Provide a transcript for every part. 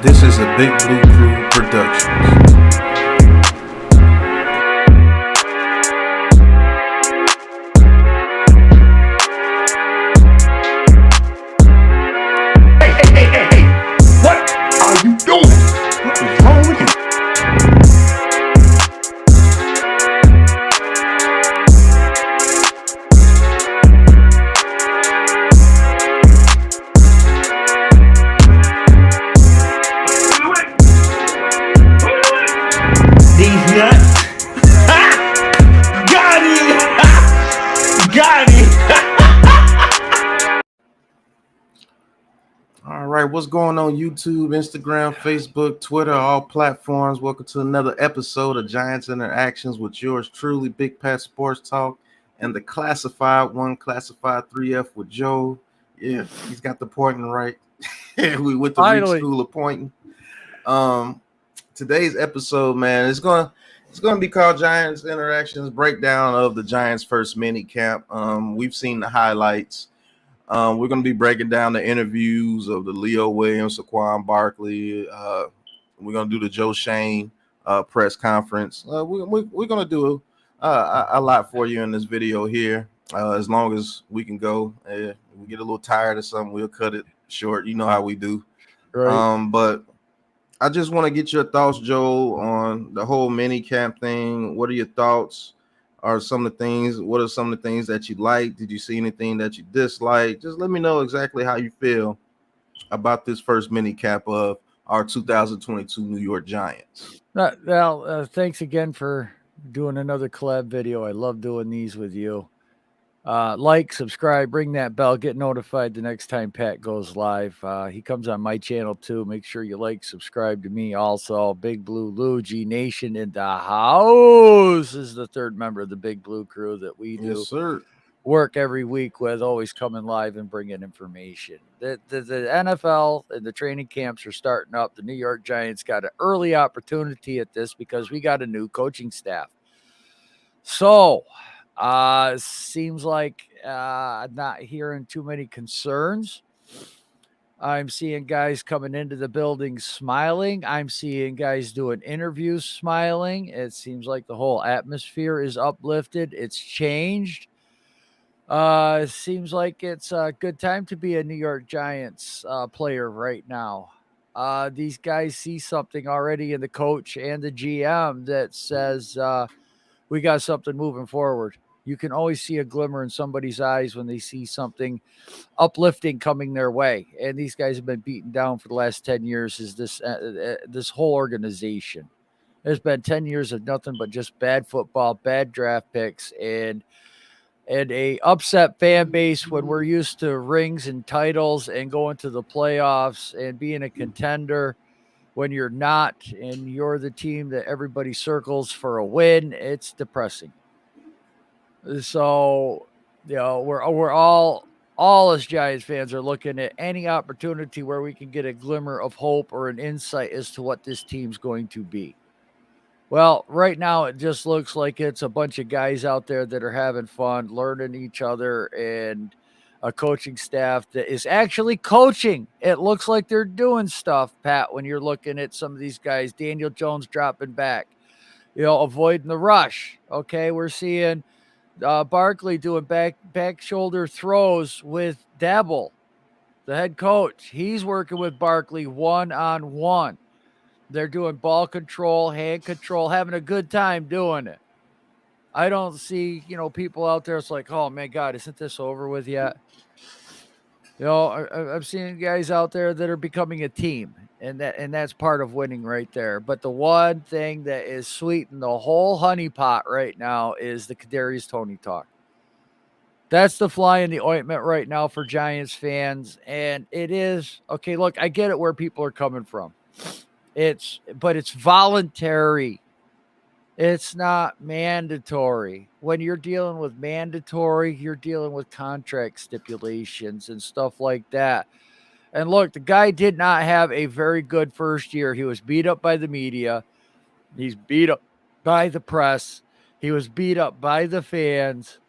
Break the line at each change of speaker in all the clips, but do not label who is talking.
This is a Big Blue Crew production.
Hey, what are you doing? What is wrong with you? These nuts. Got it. Got it.
All right, what's going on YouTube, Instagram, Facebook, Twitter, all platforms? Welcome to another episode of Giants Interactions with yours truly, Big Pat Sports Talk, and the Classified One, Classified 3F with Joe. Yeah, he's got the pointing right. We went to Reed School of Pointing. Today's episode, man, it's gonna be called Giants Interactions Breakdown of the Giants' first mini camp. We've seen the highlights. We're going to be breaking down the interviews of the Leo Williams, Saquon Barkley. We're going to do the Joe Shane press conference. We're going to do a lot for you in this video here, as long as we can go. We get a little tired of something, we'll cut it short. You know how we do.
Right.
But I just want to get your thoughts, Joe, on the whole mini camp thing. What are your thoughts? What are some of the things that you like? Did you see anything that you dislike? Just let me know exactly how you feel about this first mini cap of our 2022 New York Giants.
Well, thanks again for doing another collab video. I love doing these with you. Like, subscribe, ring that bell, get notified the next time Pat goes live. He comes on my channel too. Make sure you like, subscribe to me also. Big Blue Lou G Nation in the house is the third member of the Big Blue crew that we do.
Yes, sir.
Work every week with, always coming live and bringing information. The NFL and the training camps are starting up. The New York Giants got an early opportunity at this because we got a new coaching staff. So, seems like not hearing too many concerns. I'm seeing guys coming into the building smiling. I'm seeing guys doing interviews smiling. It seems like the whole atmosphere is uplifted. It's changed. It seems like it's a good time to be a New York Giants player right now. These guys see something already in the coach and the GM that says we got something moving forward. You can always see a glimmer in somebody's eyes when they see something uplifting coming their way. And these guys have been beaten down for the last 10 years. Is this whole organization? There's been 10 years of nothing but just bad football, bad draft picks, and a upset fan base when we're used to rings and titles and going to the playoffs and being a contender. When you're not and you're the team that everybody circles for a win, it's depressing. So, we're all as Giants fans are looking at any opportunity where we can get a glimmer of hope or an insight as to what this team's going to be. Well, right now it just looks like it's a bunch of guys out there that are having fun, learning each other, and a coaching staff that is actually coaching. It looks like they're doing stuff, Pat, when you're looking at some of these guys. Daniel Jones dropping back, avoiding the rush. Okay, we're seeing Barkley doing back shoulder throws with Dabble, the head coach. He's working with Barkley one-on-one. They're doing ball control, hand control, having a good time doing it. I don't see, people out there. It's like, oh, my God, isn't this over with yet? I'm seeing guys out there that are becoming a team, and that's part of winning right there. But the one thing that is sweetening the whole honeypot right now is the Kadarius Toney talk. That's the fly in the ointment right now for Giants fans, and it is okay. Look, I get it where people are coming from. But it's voluntary. It's not mandatory. When you're dealing with mandatory, you're dealing with contract stipulations and stuff like that. And look, the guy did not have a very good first year. He was beat up by the media. He's beat up by the press. He was beat up by the fans.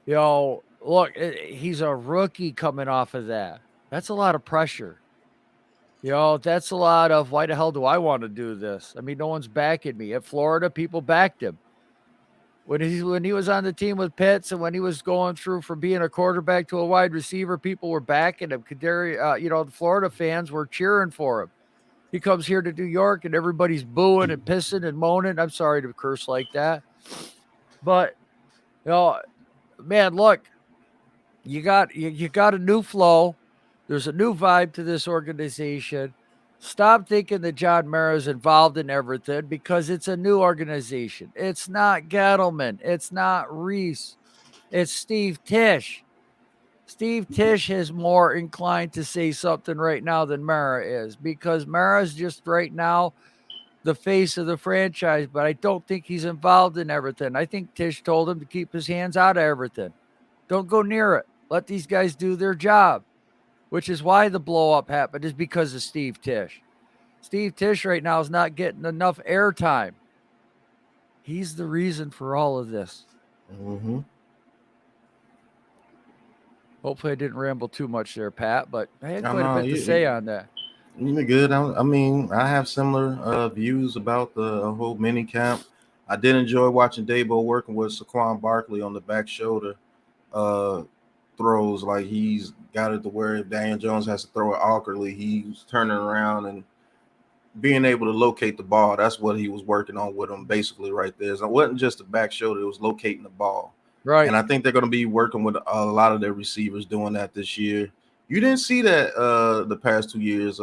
Look, he's a rookie coming off of that. That's a lot of pressure. That's a lot of why the hell do I want to do this? I mean, no one's backing me. At Florida, people backed him. When he was on the team with Pitts and when he was going through from being a quarterback to a wide receiver, people were backing him. The Florida fans were cheering for him. He comes here to New York and everybody's booing and pissing and moaning. I'm sorry to curse like that. But, you know, man, look, you got a new flow. There's a new vibe to this organization. Stop thinking that John Mara is involved in everything because it's a new organization. It's not Gettleman. It's not Reese. It's Steve Tisch. Steve Tisch is more inclined to say something right now than Mara is because Mara's just right now the face of the franchise, but I don't think he's involved in everything. I think Tisch told him to keep his hands out of everything. Don't go near it. Let these guys do their job, which is why the blow up happened, is because of Steve Tisch. Steve Tisch right now is not getting enough airtime. He's the reason for all of this.
Mm-hmm.
Hopefully I didn't ramble too much there, Pat, but I had
I
quite a
know
bit to say on that.
you're good. I mean, I have similar views about the whole mini camp. I did enjoy watching Dabo working with Saquon Barkley on the back shoulder uh, throws. Like he's got it to where if Daniel Jones has to throw it awkwardly, he's turning around and being able to locate the ball. That's what he was working on with him basically right there. So it wasn't just the back shoulder, it was locating the ball.
Right.
And I think they're going to be working with a lot of their receivers doing that this year. You didn't see that the past 2 years.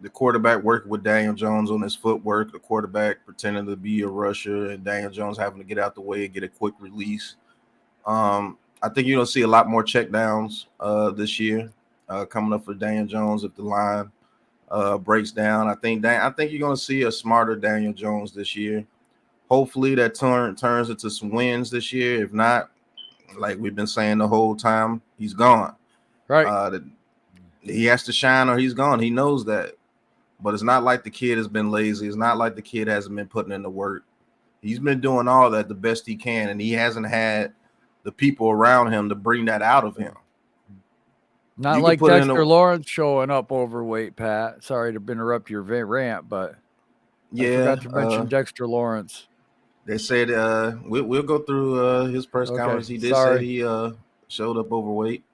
The quarterback working with Daniel Jones on his footwork, the quarterback pretending to be a rusher, and Daniel Jones having to get out the way and get a quick release. I think you're going to see a lot more checkdowns this year coming up for Daniel Jones if the line breaks down. I think you're going to see a smarter Daniel Jones this year. Hopefully that turns into some wins this year. If not, like we've been saying the whole time, he's gone.
Right.
He has to shine or he's gone. He knows that. But it's not like the kid has been lazy. It's not like the kid hasn't been putting in the work. He's been doing all that the best he can, and he hasn't had the people around him to bring that out of him.
Not like Dexter Lawrence showing up overweight, Pat. Sorry to interrupt your rant, but I forgot to mention Dexter Lawrence.
They said we'll go through his press conference. He did say he showed up overweight.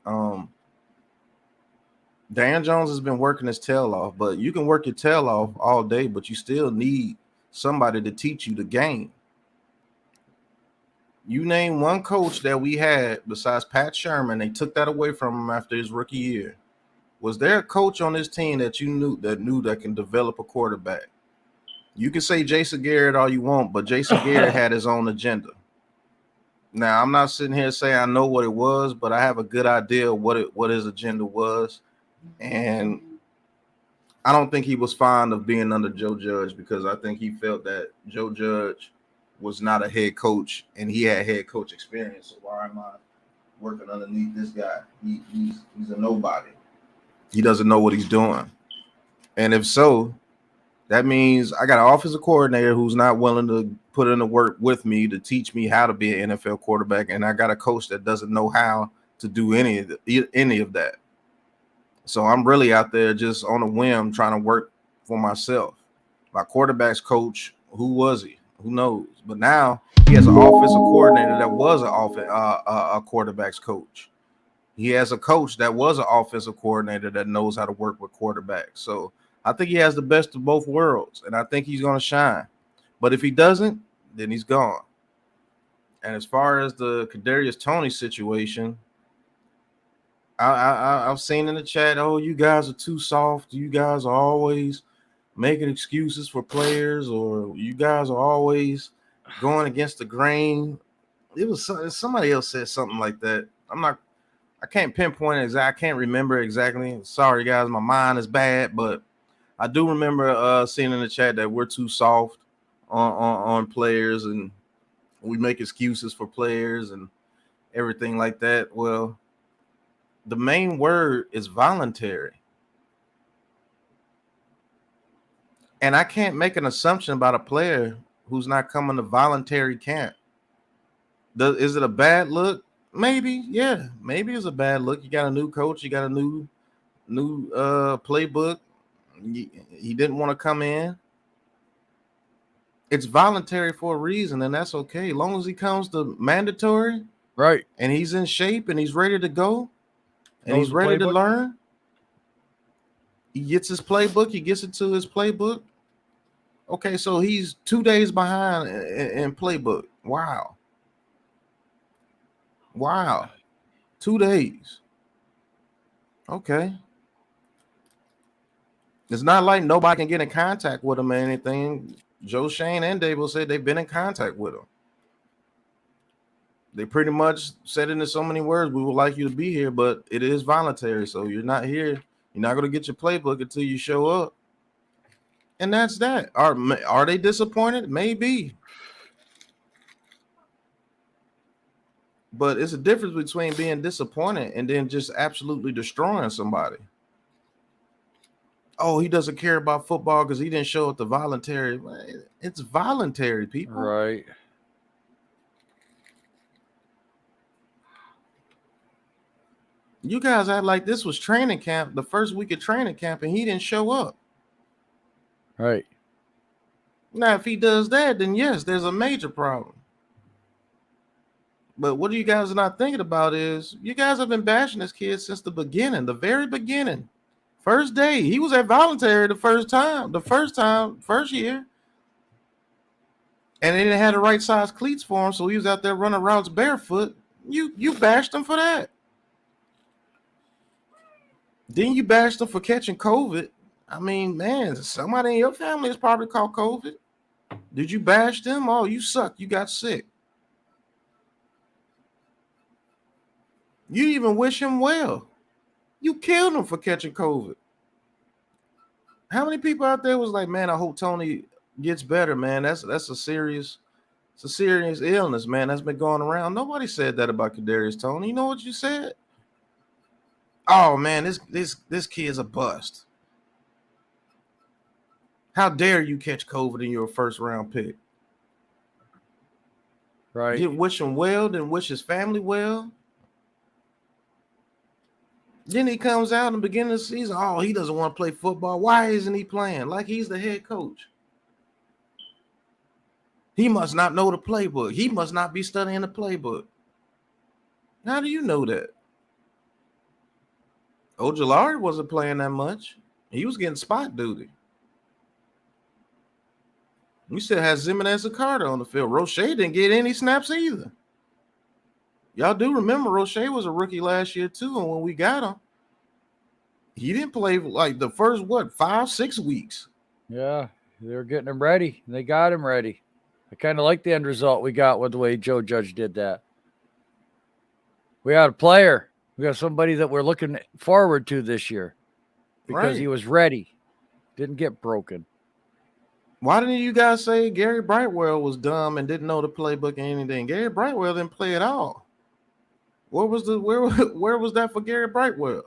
Dan Jones has been working his tail off, but you can work your tail off all day, but you still need somebody to teach you the game. You name one coach that we had besides Pat Sherman, they took that away from him after his rookie year. Was there a coach on this team that you knew that can develop a quarterback? You can say Jason Garrett all you want, but Jason Garrett had his own agenda. Now, I'm not sitting here saying I know what it was, but I have a good idea of what his agenda was. And I don't think he was fond of being under Joe Judge because I think he felt that Joe Judge was not a head coach and he had head coach experience. So why am I working underneath this guy? He's a nobody. He doesn't know what he's doing. And if so, that means I got an offensive coordinator who's not willing to put in the work with me to teach me how to be an NFL quarterback. And I got a coach that doesn't know how to do any of that. So I'm really out there just on a whim trying to work for myself. My quarterback's coach, who was he? Who knows? But now he has an offensive coordinator that was a quarterback's coach. He has a coach that was an offensive coordinator that knows how to work with quarterbacks. So I think he has the best of both worlds, and I think he's going to shine. But if he doesn't, then he's gone. And as far as the Kadarius Toney situation, I've seen in the chat, oh, you guys are too soft. You guys are always making excuses for players, or you guys are always going against the grain. It was somebody else said something like that. I can't pinpoint it exactly. I can't remember exactly. Sorry, guys, my mind is bad, but I do remember seeing in the chat that we're too soft on players and we make excuses for players and everything like that. Well, the main word is voluntary. And I can't make an assumption about a player who's not coming to voluntary camp. Is it a bad look? Maybe, maybe it's a bad look. You got a new coach, you got a new playbook. He didn't want to come in. It's voluntary for a reason, and that's okay. As long as he comes to mandatory,
right,
and he's in shape and he's ready to go, and
knows
he's
the
ready to
playbook.
learn. He gets his playbook. He gets into his playbook. Okay, so he's 2 days behind in playbook. Wow. 2 days. Okay. It's not like nobody can get in contact with him or anything. Joe Shane and Dable said they've been in contact with him. They pretty much said it in so many words, we would like you to be here, but it is voluntary. So you're not here. You're not going to get your playbook until you show up. And that's that. Are they disappointed? Maybe. But it's a difference between being disappointed and then just absolutely destroying somebody. Oh, he doesn't care about football because he didn't show up to voluntary. It's voluntary, people.
Right.
You guys act like this was training camp, the first week of training camp, and he didn't show up.
Right.
Now, if he does that, then yes, there's a major problem. But what you guys are not thinking about is you guys have been bashing this kid since the beginning, the very beginning. First day, he was at voluntary first year. And they didn't have the right size cleats for him, so he was out there running routes barefoot. You bashed him for that. Then you bashed him for catching COVID. I mean, man, somebody in your family has probably caught COVID. Did you bash them? Oh, you suck. You got sick. You even wish him well. You killed him for catching COVID. How many people out there was like, man, I hope Tony gets better, man. That's a serious illness, man. That's been going around. Nobody said that about Kadarius Toney. You know what you said? Oh man, this kid's a bust. How dare you catch COVID in your first round pick?
Right.
Didn't wish him well, didn't wish his family well. Then he comes out in the beginning of the season. Oh, he doesn't want to play football. Why isn't he playing? Like he's the head coach. He must not know the playbook. He must not be studying the playbook. How do you know that? Ojulari wasn't playing that much. He was getting spot duty. We still had Zimenez and Carter on the field. Roche didn't get any snaps either. Y'all do remember Roche was a rookie last year too, and when we got him, he didn't play like the first 5-6 weeks.
Yeah, they were getting him ready. They got him ready. I kind of like the end result we got with the way Joe Judge did that. We got a player. We got somebody that we're looking forward to this year because he was ready. Didn't get broken.
Why didn't you guys say Gary Brightwell was dumb and didn't know the playbook and anything? Gary Brightwell didn't play at all. Where was that for Gary Brightwell?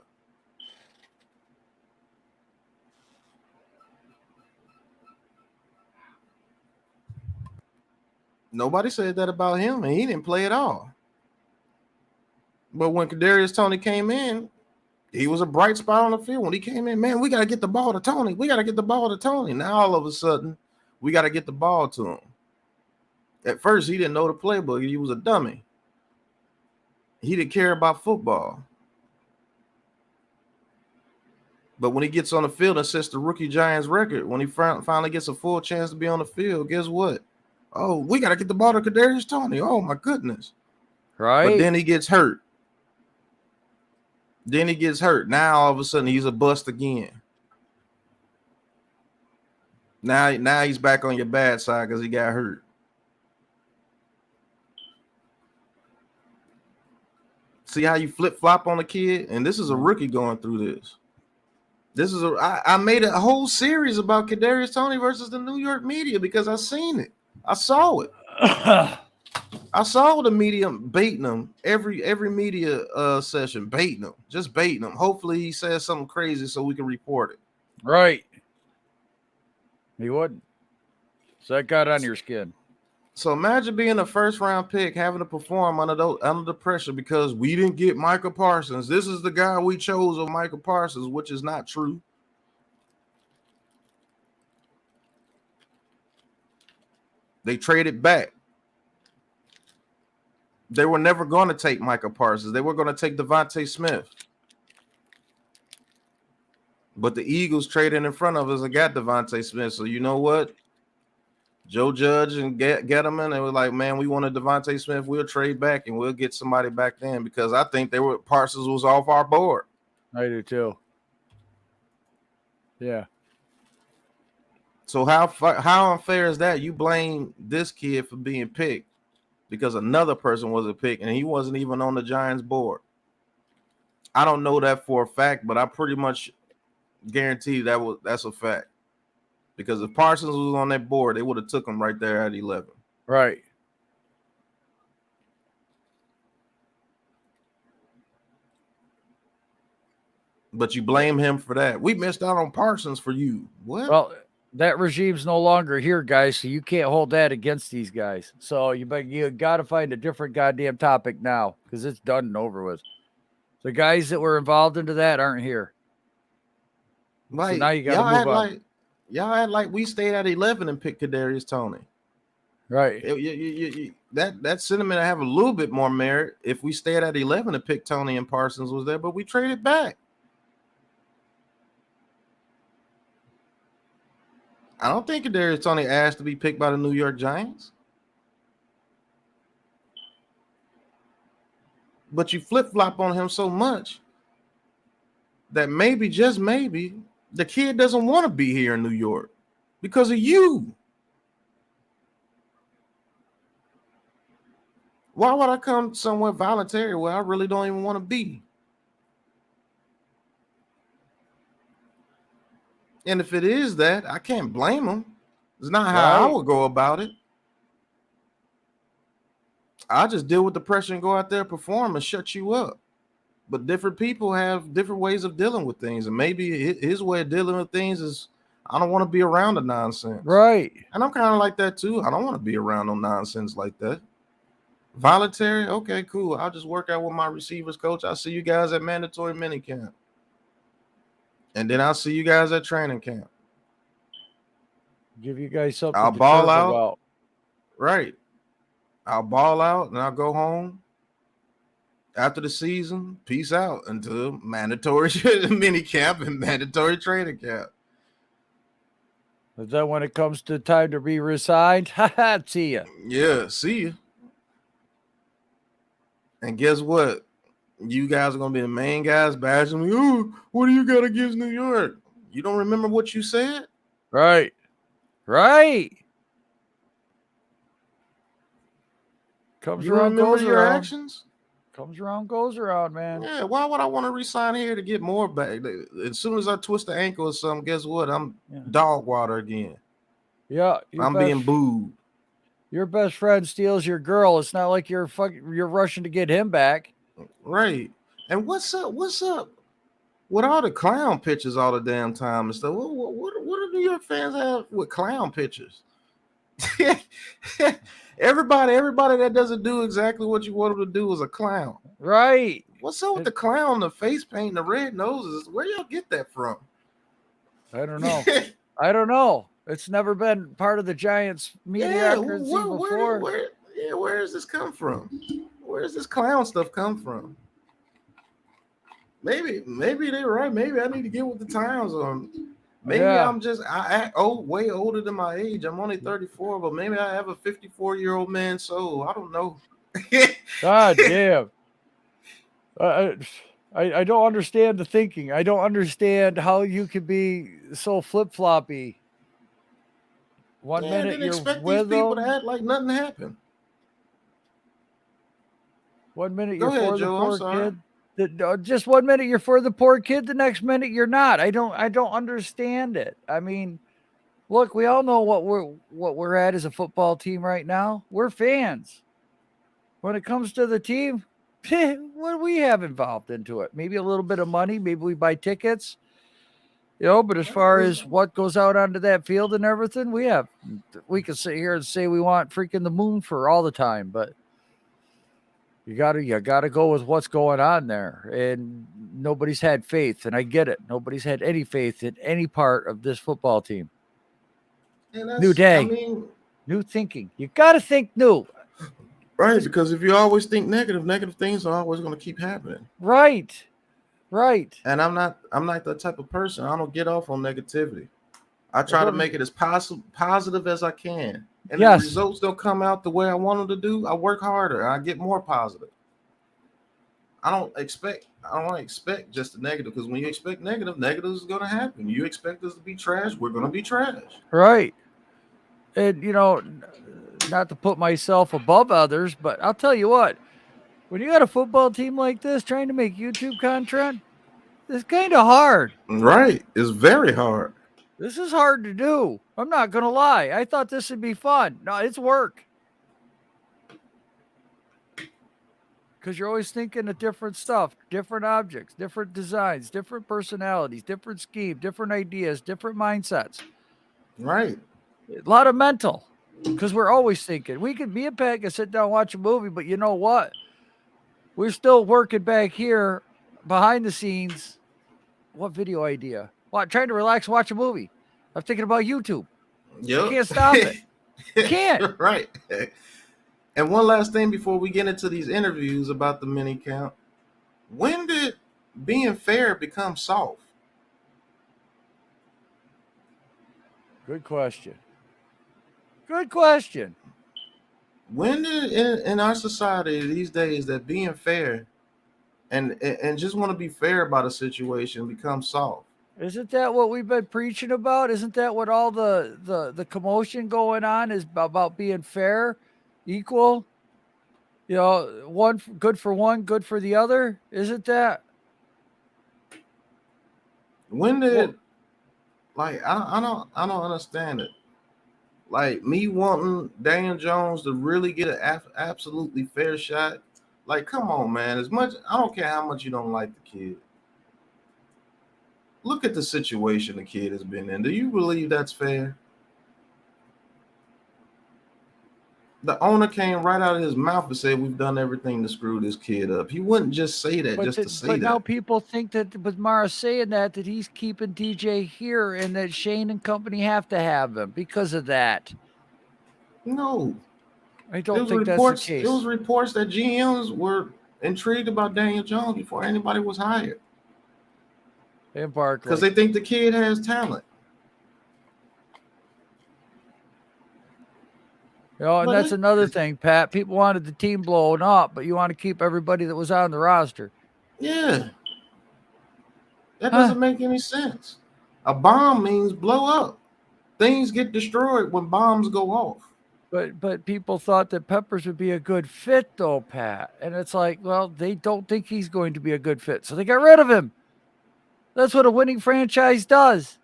Nobody said that about him, and he didn't play at all. But when Kadarius Toney came in, he was a bright spot on the field. When he came in, man, we got to get the ball to Toney. Now all of a sudden, we got to get the ball to him. At first, he didn't know the playbook. He was a dummy. He didn't care about football. But when he gets on the field and sets the rookie Giants record, when he finally gets a full chance to be on the field, guess what? Oh, we got to get the ball to Kadarius Toney. Oh, my goodness.
Right.
But then he gets hurt. Now, all of a sudden, he's a bust again. Now he's back on your bad side because he got hurt. See how you flip-flop on a kid? And this is a rookie going through this. I made a whole series about Kadarius Toney versus the New York media because I seen it. I saw it. I saw the media baiting him every media session, baiting him. Hopefully he says something crazy so we can report it.
Right. He wouldn't. So that got on your skin.
So imagine being a first-round pick, having to perform under the pressure because we didn't get Micah Parsons. This is the guy we chose over Micah Parsons, which is not true. They traded back. They were never going to take Micah Parsons. They were going to take Devontae Smith. But the Eagles traded in front of us and got Devontae Smith. So you know what? Joe Judge and Gettleman, they were like, man, we wanted Devontae Smith. We'll trade back and we'll get somebody back then, because I think Parsons was off our board.
I do too. Yeah.
So how unfair is that? You blame this kid for being picked because another person was a pick and he wasn't even on the Giants board. I don't know that for a fact, but I pretty much guarantee that's a fact. Because if Parsons was on that board, they would have took him right there at 11.
Right.
But you blame him for that. We missed out on Parsons for you. What?
Well, that regime's no longer here, guys, so you can't hold that against these guys. So you got to find a different goddamn topic now, because it's done and over with. The guys that were involved into that aren't here.
Like,
so now you got to move on.
Y'all had like we stayed at 11 and picked Kadarius Toney.
Right.
That sentiment have a little bit more merit if we stayed at 11 and picked Toney and Parsons was there, but we traded back. I don't think Kadarius Toney asked to be picked by the New York Giants. But you flip-flop on him so much that maybe, just maybe, the kid doesn't want to be here in New York because of you. Why would I come somewhere voluntary where I really don't even want to be? And if it is that, I can't blame him. It's not how I would go about it. I just deal with the pressure and go out there, perform, and shut you up. But different people have different ways of dealing with things. And maybe his way of dealing with things is, I don't want to be around the nonsense.
Right.
And I'm kind of like that too. I don't want to be around no nonsense like that. Voluntary, okay, cool. I'll just work out with my receivers coach. I'll see you guys at mandatory minicamp. And then I'll see you guys at training camp.
Give you guys something
I'll
to
ball out.
About.
Right. I'll ball out and I'll go home. After the season, peace out until mandatory mini camp and mandatory training camp.
Is that when it comes to time to be resigned? See ya.
Yeah, see you. And guess what? You guys are going to be the main guys bashing me. Oh, what do you got against New York? You don't remember what you said?
Right. Right. Comes
you
around,
remember
goes
your
around.
Actions?
Comes around, goes around, man.
Yeah, why would I want to resign here to get more back? As soon as I twist the ankle or something, guess what? I'm dog water again.
Yeah.
I'm being booed.
Your best friend steals your girl. It's not like you're rushing to get him back.
Right. And what's up with all the clown pictures all the damn time and stuff? What do New York fans have with clown pictures? Everybody that doesn't do exactly what you want them to do is a clown.
Right.
What's up with the clown, the face paint, the red noses? Where y'all get that from?
I don't know. I don't know. It's never been part of the Giants mediocrity before.
Where does this come from? Where does this clown stuff come from? Maybe they're right. Maybe I need to get with the times on. Maybe I'm just way older than my age. I'm only 34, but maybe I have a 54-year-old man soul. I don't know.
God damn. I don't understand the thinking. I don't understand how you could be so flip-floppy. One minute you're
expect
with
these people
them.
to act like nothing happened.
1 minute
Go
you're
ahead,
for
Joe,
the poor kid. Just 1 minute you're for the poor kid. The next minute you're not. I don't understand it. I mean, look, we all know what we're at as a football team right now. We're fans. When it comes to the team, what do we have involved into it? Maybe a little bit of money. Maybe we buy tickets. But as far as what goes out onto that field and everything, we can sit here and say we want freaking the moon for all the time, but you gotta go with what's going on there. And nobody's had faith, and I get it. Nobody's had any faith in any part of this football team. New day. New thinking. You got to think new.
Right, because if you always think negative things are always going to keep happening.
Right.
And I'm not that type of person. I don't get off on negativity. I try to make it as positive as I can. And if the results don't come out the way I want them to do, I work harder. I get more positive. I don't expect just the negative, because when you expect negative is going to happen. You expect us to be trash, we're going to be trash.
Right. And, not to put myself above others, but I'll tell you what, when you got a football team like this trying to make YouTube content, it's kind of hard.
Right. It's very hard.
This is hard to do. I'm not going to lie. I thought this would be fun. No, it's work. Because you're always thinking of different stuff, different objects, different designs, different personalities, different schemes, different ideas, different mindsets.
Right.
A lot of mental, because we're always thinking. We could be a pack and sit down and watch a movie, but you know what? We're still working back here behind the scenes. What video idea? What? Trying to relax, watch a movie. I'm thinking about YouTube.
Yep.
You can't stop it. You can't.
Right. And one last thing before we get into these interviews about the MiniCamp. When did being fair become soft?
Good question. Good question.
When did in our society these days that being fair and just want to be fair about a situation become soft?
Isn't that what we've been preaching about? Isn't that what all the commotion going on is about, being fair, equal? One good for one, good for the other. Isn't that?
When did I don't understand it. Like, me wanting Daniel Jones to really get an absolutely fair shot. Like, come on, man. I don't care how much you don't like the kid. Look at the situation the kid has been in. Do you believe that's fair? The owner came right out of his mouth and said, we've done everything to screw this kid up. He wouldn't just say that to say that.
But now people think that with Mara saying that he's keeping DJ here and that Shane and company have to have him because of that.
No.
I don't think that's the case.
It was reports that GMs were intrigued about Daniel Jones before anybody was hired.
And Barkley.
Because they think the kid has talent.
And that's another thing, Pat. People wanted the team blown up, but you want to keep everybody that was on the roster.
Yeah. That doesn't make any sense. A bomb means blow up. Things get destroyed when bombs go off.
But people thought that Peppers would be a good fit, though, Pat. And it's like, well, they don't think he's going to be a good fit, so they got rid of him. That's what a winning franchise does.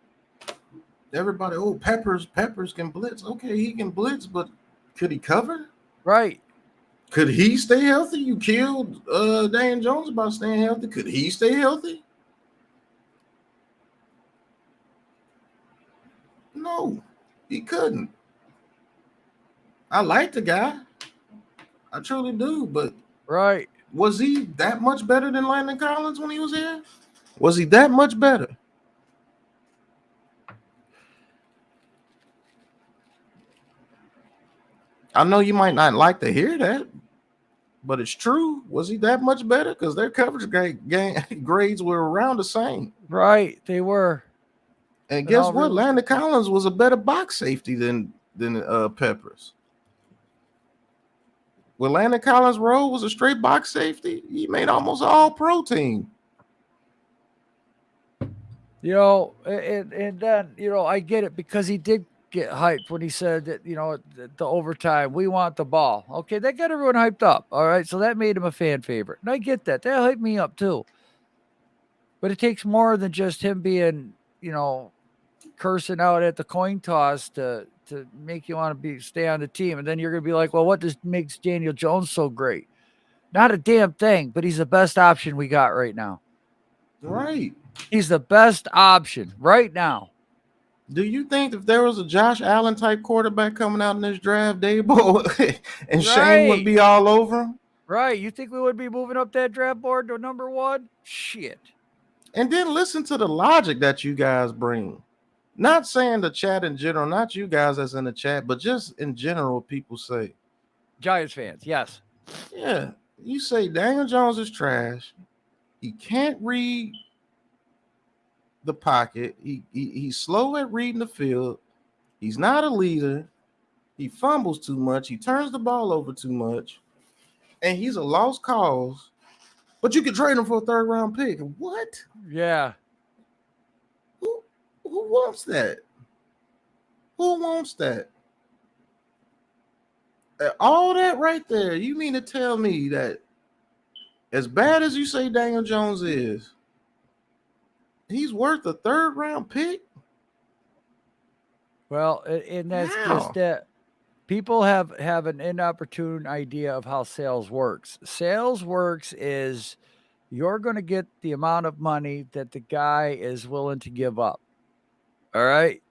Everybody,
Peppers can blitz. Okay, he can blitz, but could he cover?
Right.
Could he stay healthy? You killed Dan Jones about staying healthy. Could he stay healthy? No, he couldn't. I like the guy. I truly do, but
right.
Was he that much better than Landon Collins when he was here? Was he that much better? I know you might not like to hear that, but it's true. Was he that much better? Because their coverage grades were around the same.
Right, they were.
And guess what? Landon Collins was a better box safety than Peppers. When Landon Collins' role was a straight box safety, he made almost all pro team.
And then, I get it because he did get hyped when he said that, the overtime, we want the ball. Okay, that got everyone hyped up. All right, so that made him a fan favorite. And I get that. That hyped me up too. But it takes more than just him being, cursing out at the coin toss to make you want to stay on the team. And then you're going to be like, well, what makes Daniel Jones so great? Not a damn thing, but he's the best option we got right now.
Right.
He's the best option right now.
Do you think if there was a Josh Allen type quarterback coming out in this draft, Dabo and Shane would be all over him?
Right. You think we would be moving up that draft board to number one? Shit.
And then listen to the logic that you guys bring. Not saying the chat in general, not you guys that's in the chat, but just in general, people say,
Giants fans, yes.
yeah, you say Daniel Jones is trash. He can't read the pocket. He's slow at reading the field. He's not a leader. He fumbles too much. He turns the ball over too much. And he's a lost cause. But you can trade him for a third round pick. What?
Yeah.
Who wants that? Who wants that? All that right there. You mean to tell me that as bad as you say Daniel Jones is, he's worth a third round pick?
Well, and that's
How?
just that. People have an inopportune idea of how sales works. Sales works is you're going to get the amount of money that the guy is willing to give up. All right.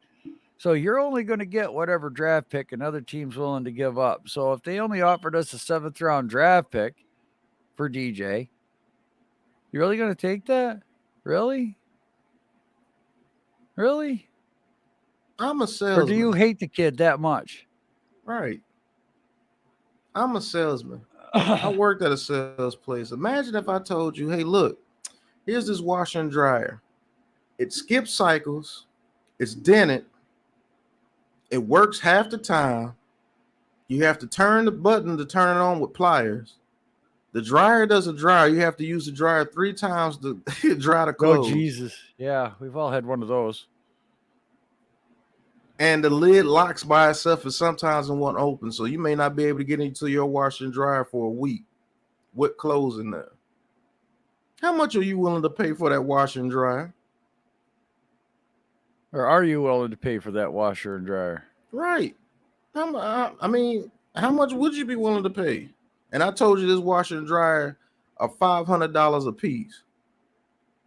So you're only going to get whatever draft pick another team's willing to give up. So if they only offered us a 7th round draft pick for DJ, you really going to take that? Really? Really?
I'm a
Or
salesman.
do you hate the kid that much?
Right. I'm a salesman. I worked at a sales place. Imagine if I told you, hey, look, here's this washer and dryer. It skips cycles. It's dented. It works half the time. You have to turn the button to turn it on with pliers. The dryer doesn't dry. You have to use the dryer 3 times to dry the clothes.
Oh, Jesus. Yeah, we've all had one of those.
And the lid locks by itself and sometimes it won't open. So you may not be able to get into your washer and dryer for a week with clothes in there. How much are you willing to pay for that washer and dryer?
Or are you willing to pay for that washer and dryer?
Right. How much would you be willing to pay? And I told you this washer and dryer are $500 a piece.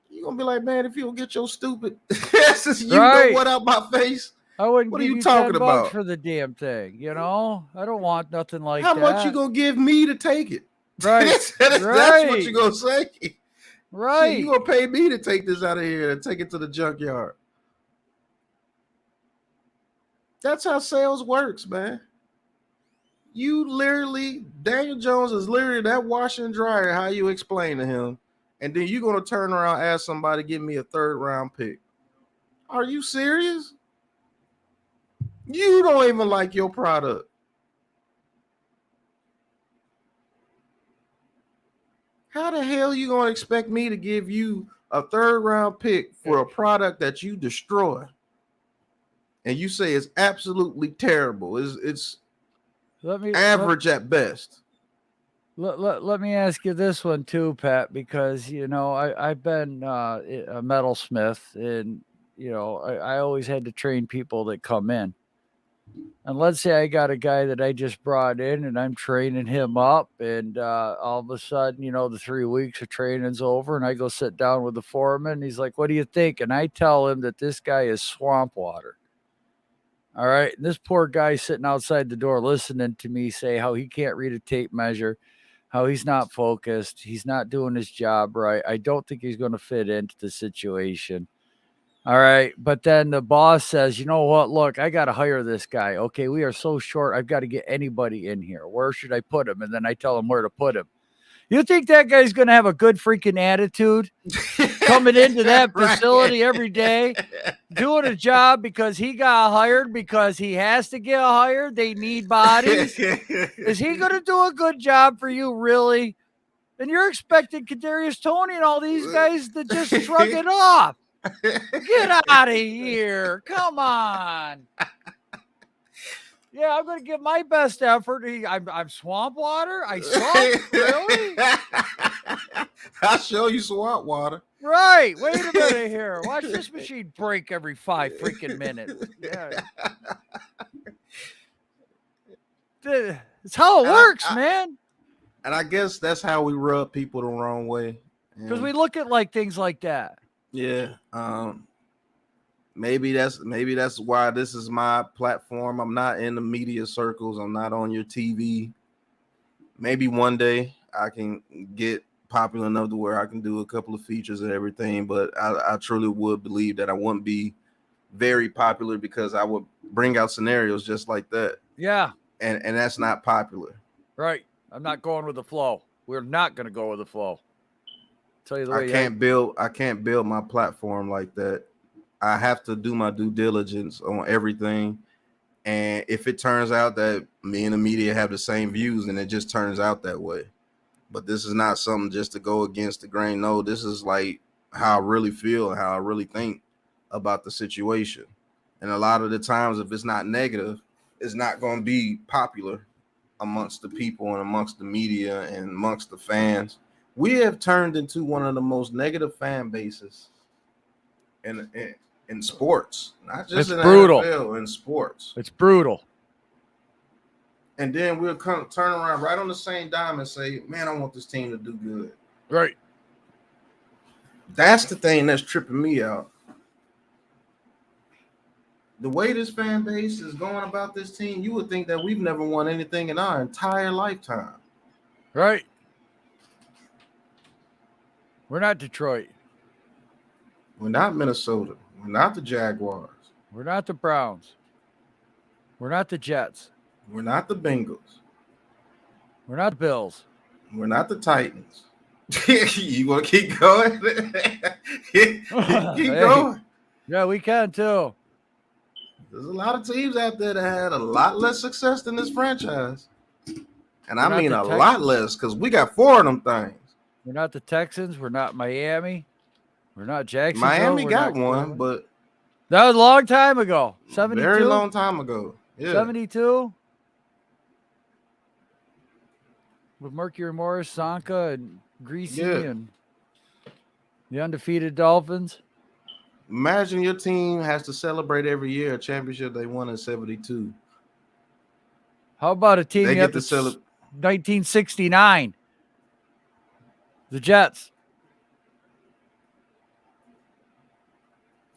You're going to be like, man, if you don't get your stupid know what out my face.
I wouldn't
What
give
are you
you
talking
$10
about?
for the damn thing, you know? I don't want nothing like
How
that.
much you gonna give me to take it?
Right.
That's what you gonna say.
Right.
Shit, you gonna pay me to take this out of here and take it to the junkyard. That's how sales works, man. Daniel Jones is literally that washer and dryer, how you explain to him. And then you're gonna turn around and ask somebody to give me a 3rd round pick. Are you serious? You don't even like your product. How the hell you gonna expect me to give you a 3rd round pick for a product that you destroy? And you say it's absolutely terrible. It's average at best.
Let me ask you this one too, Pat, because you know I've been a metalsmith, and you know I always had to train people that come in. And let's say I got a guy that I just brought in and I'm training him up, and all of a sudden, you know, the 3 weeks of training's over and I go sit down with the foreman and he's like, what do you think? And I tell him that this guy is swamp water. All right. And this poor guy sitting outside the door listening to me say how he can't read a tape measure, how he's not focused, he's not doing his job right. I don't think he's going to fit into the situation. All right. But then the boss says, you know what? Look, I got to hire this guy. Okay. We are so short. I've got to get anybody in here. Where should I put him? And then I tell him where to put him. You think that guy's going to have a good freaking attitude coming into that facility every day, doing a job because he got hired, because he has to get hired? They need bodies. Is he going to do a good job for you, really? And you're expecting Kadarius Toney and all these guys to just shrug it off. Get out of here. Come on. Yeah, I'm going to give my best effort. I'm swamp water? I suck? Really?
I'll show you swamp water.
Right. Wait a minute here. Watch this machine break every 5 freaking minutes. Yeah. It's how it works, man.
And I guess that's how we rub people the wrong way.
Because we look at like things like that.
Yeah. Maybe that's why this is my platform. I'm not in the media circles. I'm not on your TV. Maybe one day I can get popular enough to where I can do a couple of features and everything. But I truly would believe that I wouldn't be very popular because I would bring out scenarios just like that.
Yeah.
And that's not popular.
Right. I'm not going with the flow. We're not going to go with the flow. Tell you the way
I can't build my platform like that. I have to do my due diligence on everything. And if it turns out that me and the media have the same views, then it just turns out that way. But this is not something just to go against the grain. No, this is like how I really feel and how I really think about the situation. And a lot of the times, if it's not negative, it's not going to be popular amongst the people and amongst the media and amongst the fans. We have turned into one of the most negative fan bases in sports, not just in the NFL, in sports.
It's brutal.
And then we'll turn around right on the same dime and say, man, I want this team to do good.
Right.
That's the thing that's tripping me out. The way this fan base is going about this team, you would think that we've never won anything in our entire lifetime.
Right. We're not Detroit.
We're not Minnesota. We're not the Jaguars.
We're not the Browns. We're not the Jets.
We're not the Bengals.
We're not the Bills.
We're not the Titans. You want to keep going? keep going.
Yeah, we can too.
There's a lot of teams out there that had a lot less success than this franchise. And I mean a lot less because we got 4 of them things.
We're not the Texans. We're not Miami. We're not Jacksonville.
Miami got one, but
that was a long time ago. 72?
Very long time ago. Yeah.
72? With Mercury Morris, Sanka, and Greasy, and the undefeated Dolphins.
Imagine your team has to celebrate every year a championship they won in 72.
How about a team
they
get to 1969? The Jets.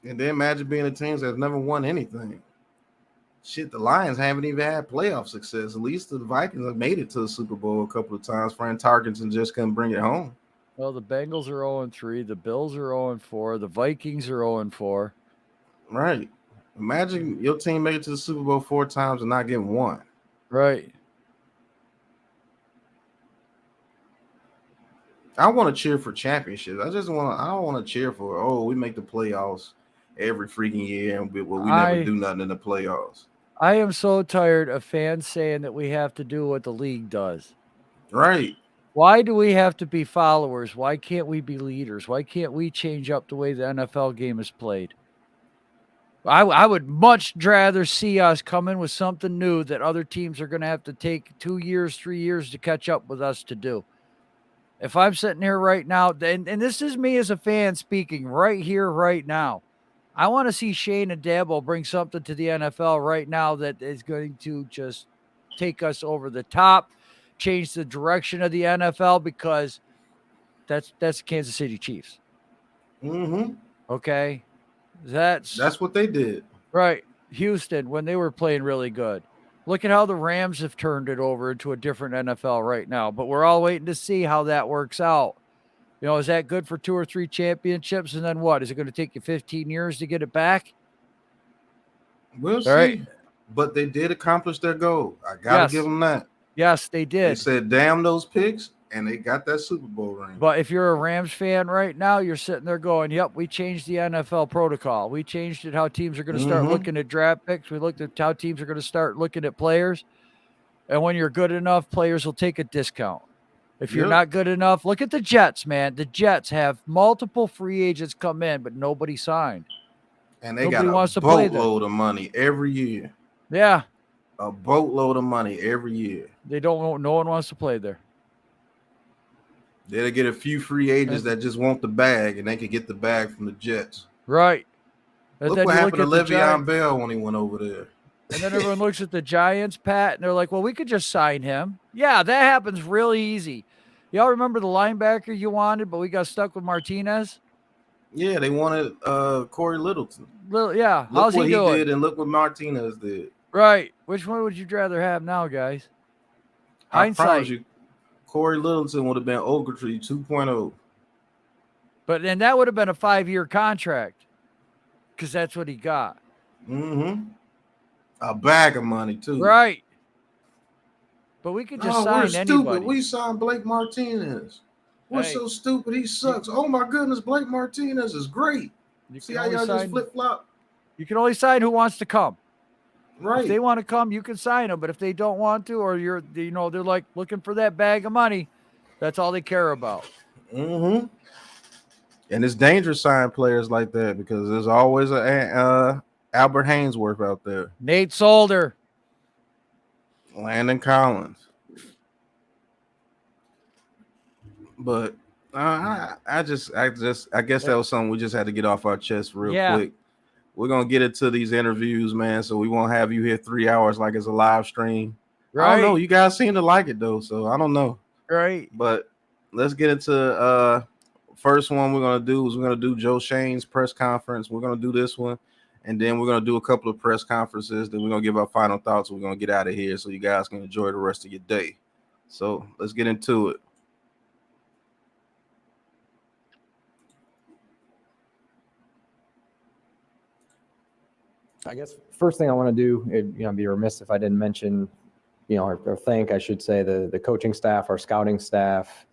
And then imagine being a team that's never won anything. Shit, the Lions haven't even had playoff success. At least the Vikings have made it to the Super Bowl a couple of times. Frank Tarkenton just couldn't bring it home.
Well, the Bengals are 0-3. The Bills are 0-4. The Vikings are 0-4.
Right. Imagine your team made it to the Super Bowl 4 times and not getting one.
Right.
I want to cheer for championships. I don't want to cheer for, we make the playoffs every freaking year and we never do nothing in the playoffs.
I am so tired of fans saying that we have to do what the league does.
Right.
Why do we have to be followers? Why can't we be leaders? Why can't we change up the way the NFL game is played? I would much rather see us come in with something new that other teams are going to have to take 2 years, 3 years to catch up with us to do. If I'm sitting here right now, and this is me as a fan speaking right here, right now, I want to see Shane and Dabo bring something to the NFL right now that is going to just take us over the top, change the direction of the NFL, because that's the Kansas City Chiefs.
Mm-hmm.
Okay? That's
what they did.
Right. Houston, when they were playing really good. Look at how the Rams have turned it over into a different NFL right now. But we're all waiting to see how that works out. You know, is that good for 2 or 3 championships? And then what? Is it going to take you 15 years to get it back?
We'll see. Right. But they did accomplish their goal. I got to give them that.
Yes, they did.
They said, damn those picks, and they got that Super Bowl ring.
But if you're a Rams fan right now, you're sitting there going, yep, we changed the NFL protocol. We changed it how teams are going to start looking at draft picks. We looked at how teams are going to start looking at players. And when you're good enough, players will take a discount. If you're not good enough, look at the Jets, man. The Jets have multiple free agents come in, but nobody signed.
And they got a boatload of money every year.
Yeah.
A boatload of money every year.
No one wants to play there.
They'll get a few free agents that just want the bag, and they could get the bag from the Jets.
Right.
Look what happened to Le'Veon Bell when he went over there.
And then everyone looks at the Giants, Pat, and they're like, well, we could just sign him. Yeah, that happens really easy. Y'all remember the linebacker you wanted, but we got stuck with Martinez?
Yeah, they wanted Corey Littleton.
Yeah.
Look what he did, and look what Martinez did.
Right. Which one would you rather have now, guys? Hindsight.
I promise you, Corey Littleton would have been Ogletree 2.0.
But then that would have been a 5-year contract. because that's what he got.
Mm-hmm. A bag of money too.
Right. But we could just
We're
sign
stupid.
anybody.
We signed Blake Martinez. We're
Hey,
so stupid. He sucks. Oh my goodness, Blake Martinez is great. See how y'all just flip flop?
You can only sign who wants to come.
Right.
If they want to come, you can sign them. But if they don't want to, or they're like looking for that bag of money, that's all they care about.
Mm-hmm. And it's dangerous signing players like that because there's always a Albert Hainsworth out there.
Nate Solder.
Landon Collins. But I guess that was something we just had to get off our chest real quick. We're gonna get into these interviews, man, so we won't have you here 3 hours like it's a live stream. Right. I don't know. You guys seem to like it though, so I don't know.
Right.
But let's get into first one we're gonna do is we're gonna do Joe Shane's press conference. We're gonna do this one, and then we're gonna do a couple of press conferences. Then we're gonna give our final thoughts. We're gonna get out of here so you guys can enjoy the rest of your day. So let's get into it.
I guess first thing I want to do, be remiss if I didn't mention, or thank, I should say, the coaching staff, our scouting staff,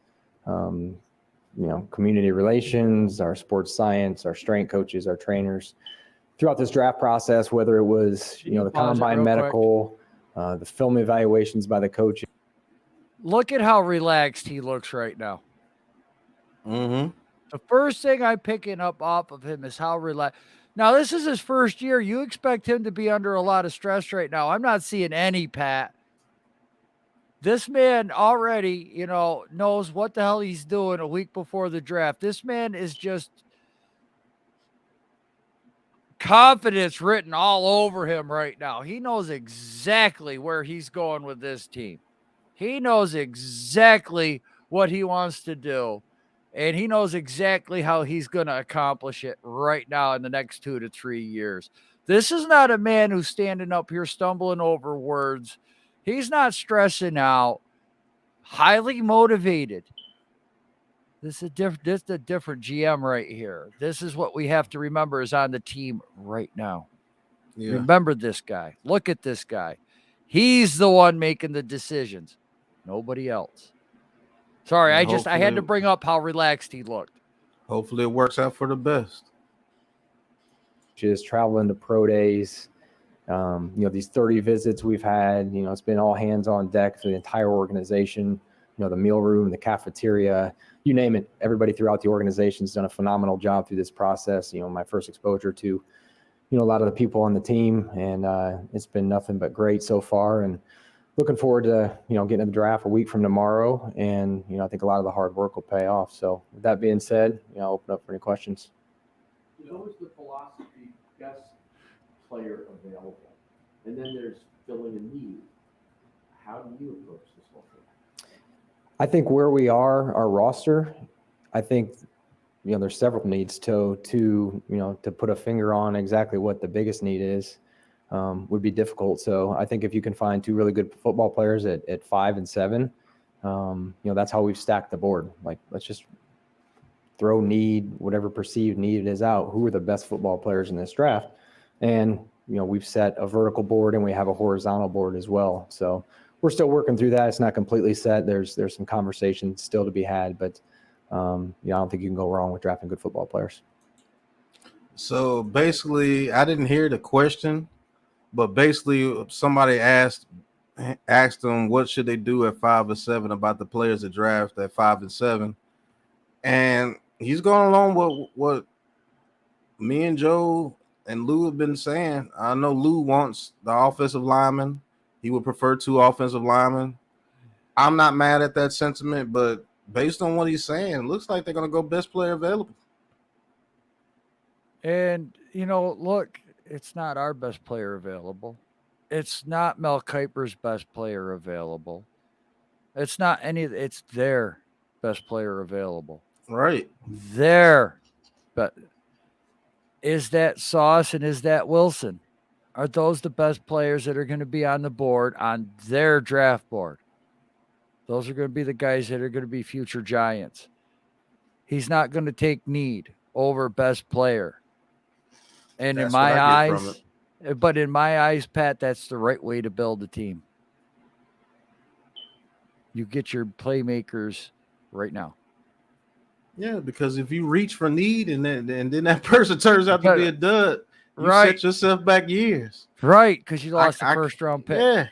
community relations, our sports science, our strength coaches, our trainers, throughout this draft process, whether it was, the combine medical, the film evaluations by the coach.
Look at how relaxed he looks right now.
Mm-hmm.
The first thing I'm picking up off of him is how relaxed. Now, this is his first year. You expect him to be under a lot of stress right now. I'm not seeing any, Pat. This man already, knows what the hell he's doing a week before the draft. This man is just confidence written all over him right now. He knows exactly where he's going with this team. He knows exactly what he wants to do. And he knows exactly how he's going to accomplish it right now in the next 2 to 3 years. This is not a man who's standing up here stumbling over words. He's not stressing out. Highly motivated. This is a different GM right here. This is what we have to remember is on the team right now. Yeah. Remember this guy. Look at this guy. He's the one making the decisions. Nobody else. Sorry, I had to bring up how relaxed he looked.
Hopefully it works out for the best.
Just traveling to pro days, these 30 visits we've had, it's been all hands on deck for the entire organization, the meal room, the cafeteria, you name it. Everybody throughout the organization has done a phenomenal job through this process. My first exposure to, a lot of the people on the team, and it's been nothing but great so far. And looking forward to, getting to the draft a week from tomorrow. And, I think a lot of the hard work will pay off. So with that being said, I'll open up for any questions.
There's always the philosophy, best player available. And then there's filling a need. How do you approach this whole thing?
I think where we are, our roster, I think, there's several needs to put a finger on exactly what the biggest need is. Would be difficult. So I think if you can find 2 really good football players at 5 and 7, that's how we've stacked the board. Like, let's just throw whatever perceived need it is out. Who are the best football players in this draft? And, we've set a vertical board and we have a horizontal board as well. So we're still working through that. It's not completely set. There's some conversations still to be had, but I don't think you can go wrong with drafting good football players.
So basically, I didn't hear the question. But basically, somebody asked them what should they do at 5 or 7 about the players that draft at 5 and 7, and he's going along with what me and Joe and Lou have been saying. I know Lou wants the offensive lineman. He would prefer 2 offensive linemen. I'm not mad at that sentiment, but based on what he's saying, it looks like they're going to go best player available.
And look. It's not our best player available. It's not Mel Kiper's best player available. It's not it's their best player available.
Right.
But is that Sauce and is that Wilson? Are those the best players that are going to be on the board on their draft board? Those are going to be the guys that are going to be future Giants. He's not going to take need over best player. And
That's
in
what
my
I get from
eyes, but in my eyes, Pat, that's the right way to build a team. You get your playmakers right now.
Yeah, because if you reach for need and then that person turns out to be a dud, you set yourself back years.
Right, because you lost the first round pick.
Yeah.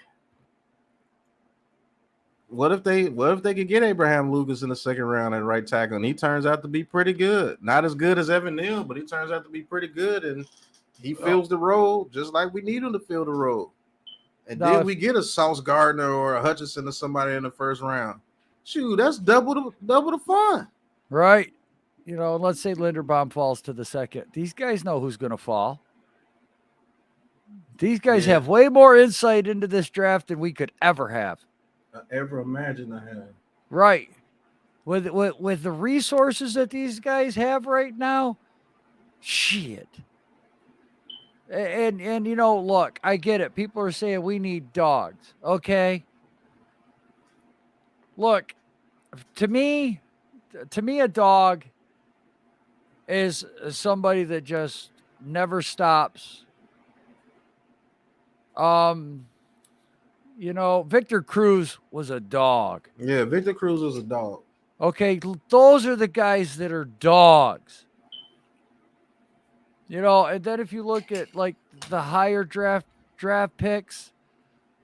What if they could get Abraham Lucas in the second round at right tackle and he turns out to be pretty good? Not as good as Evan Neal, but he turns out to be pretty good and he fills the role just like we need him to fill the role. And
Now,
then we get a Sauce Gardner or a Hutchinson or somebody in the first round. Shoot, that's double the fun.
Right. You know, let's say Linderbaum falls to the second. These guys know who's going to fall. These guys have way more insight into this draft than we could ever have.
Ever imagine I have.
Right. With the resources that these guys have right now, shit. And you know, look, I get it. People are saying we need dogs. Okay. Look, to me, a dog is somebody that just never stops. You know, Victor Cruz was a dog.
Yeah, Victor Cruz was a dog.
Okay, those are the guys that are dogs. You know, and then if you look at like the higher draft picks,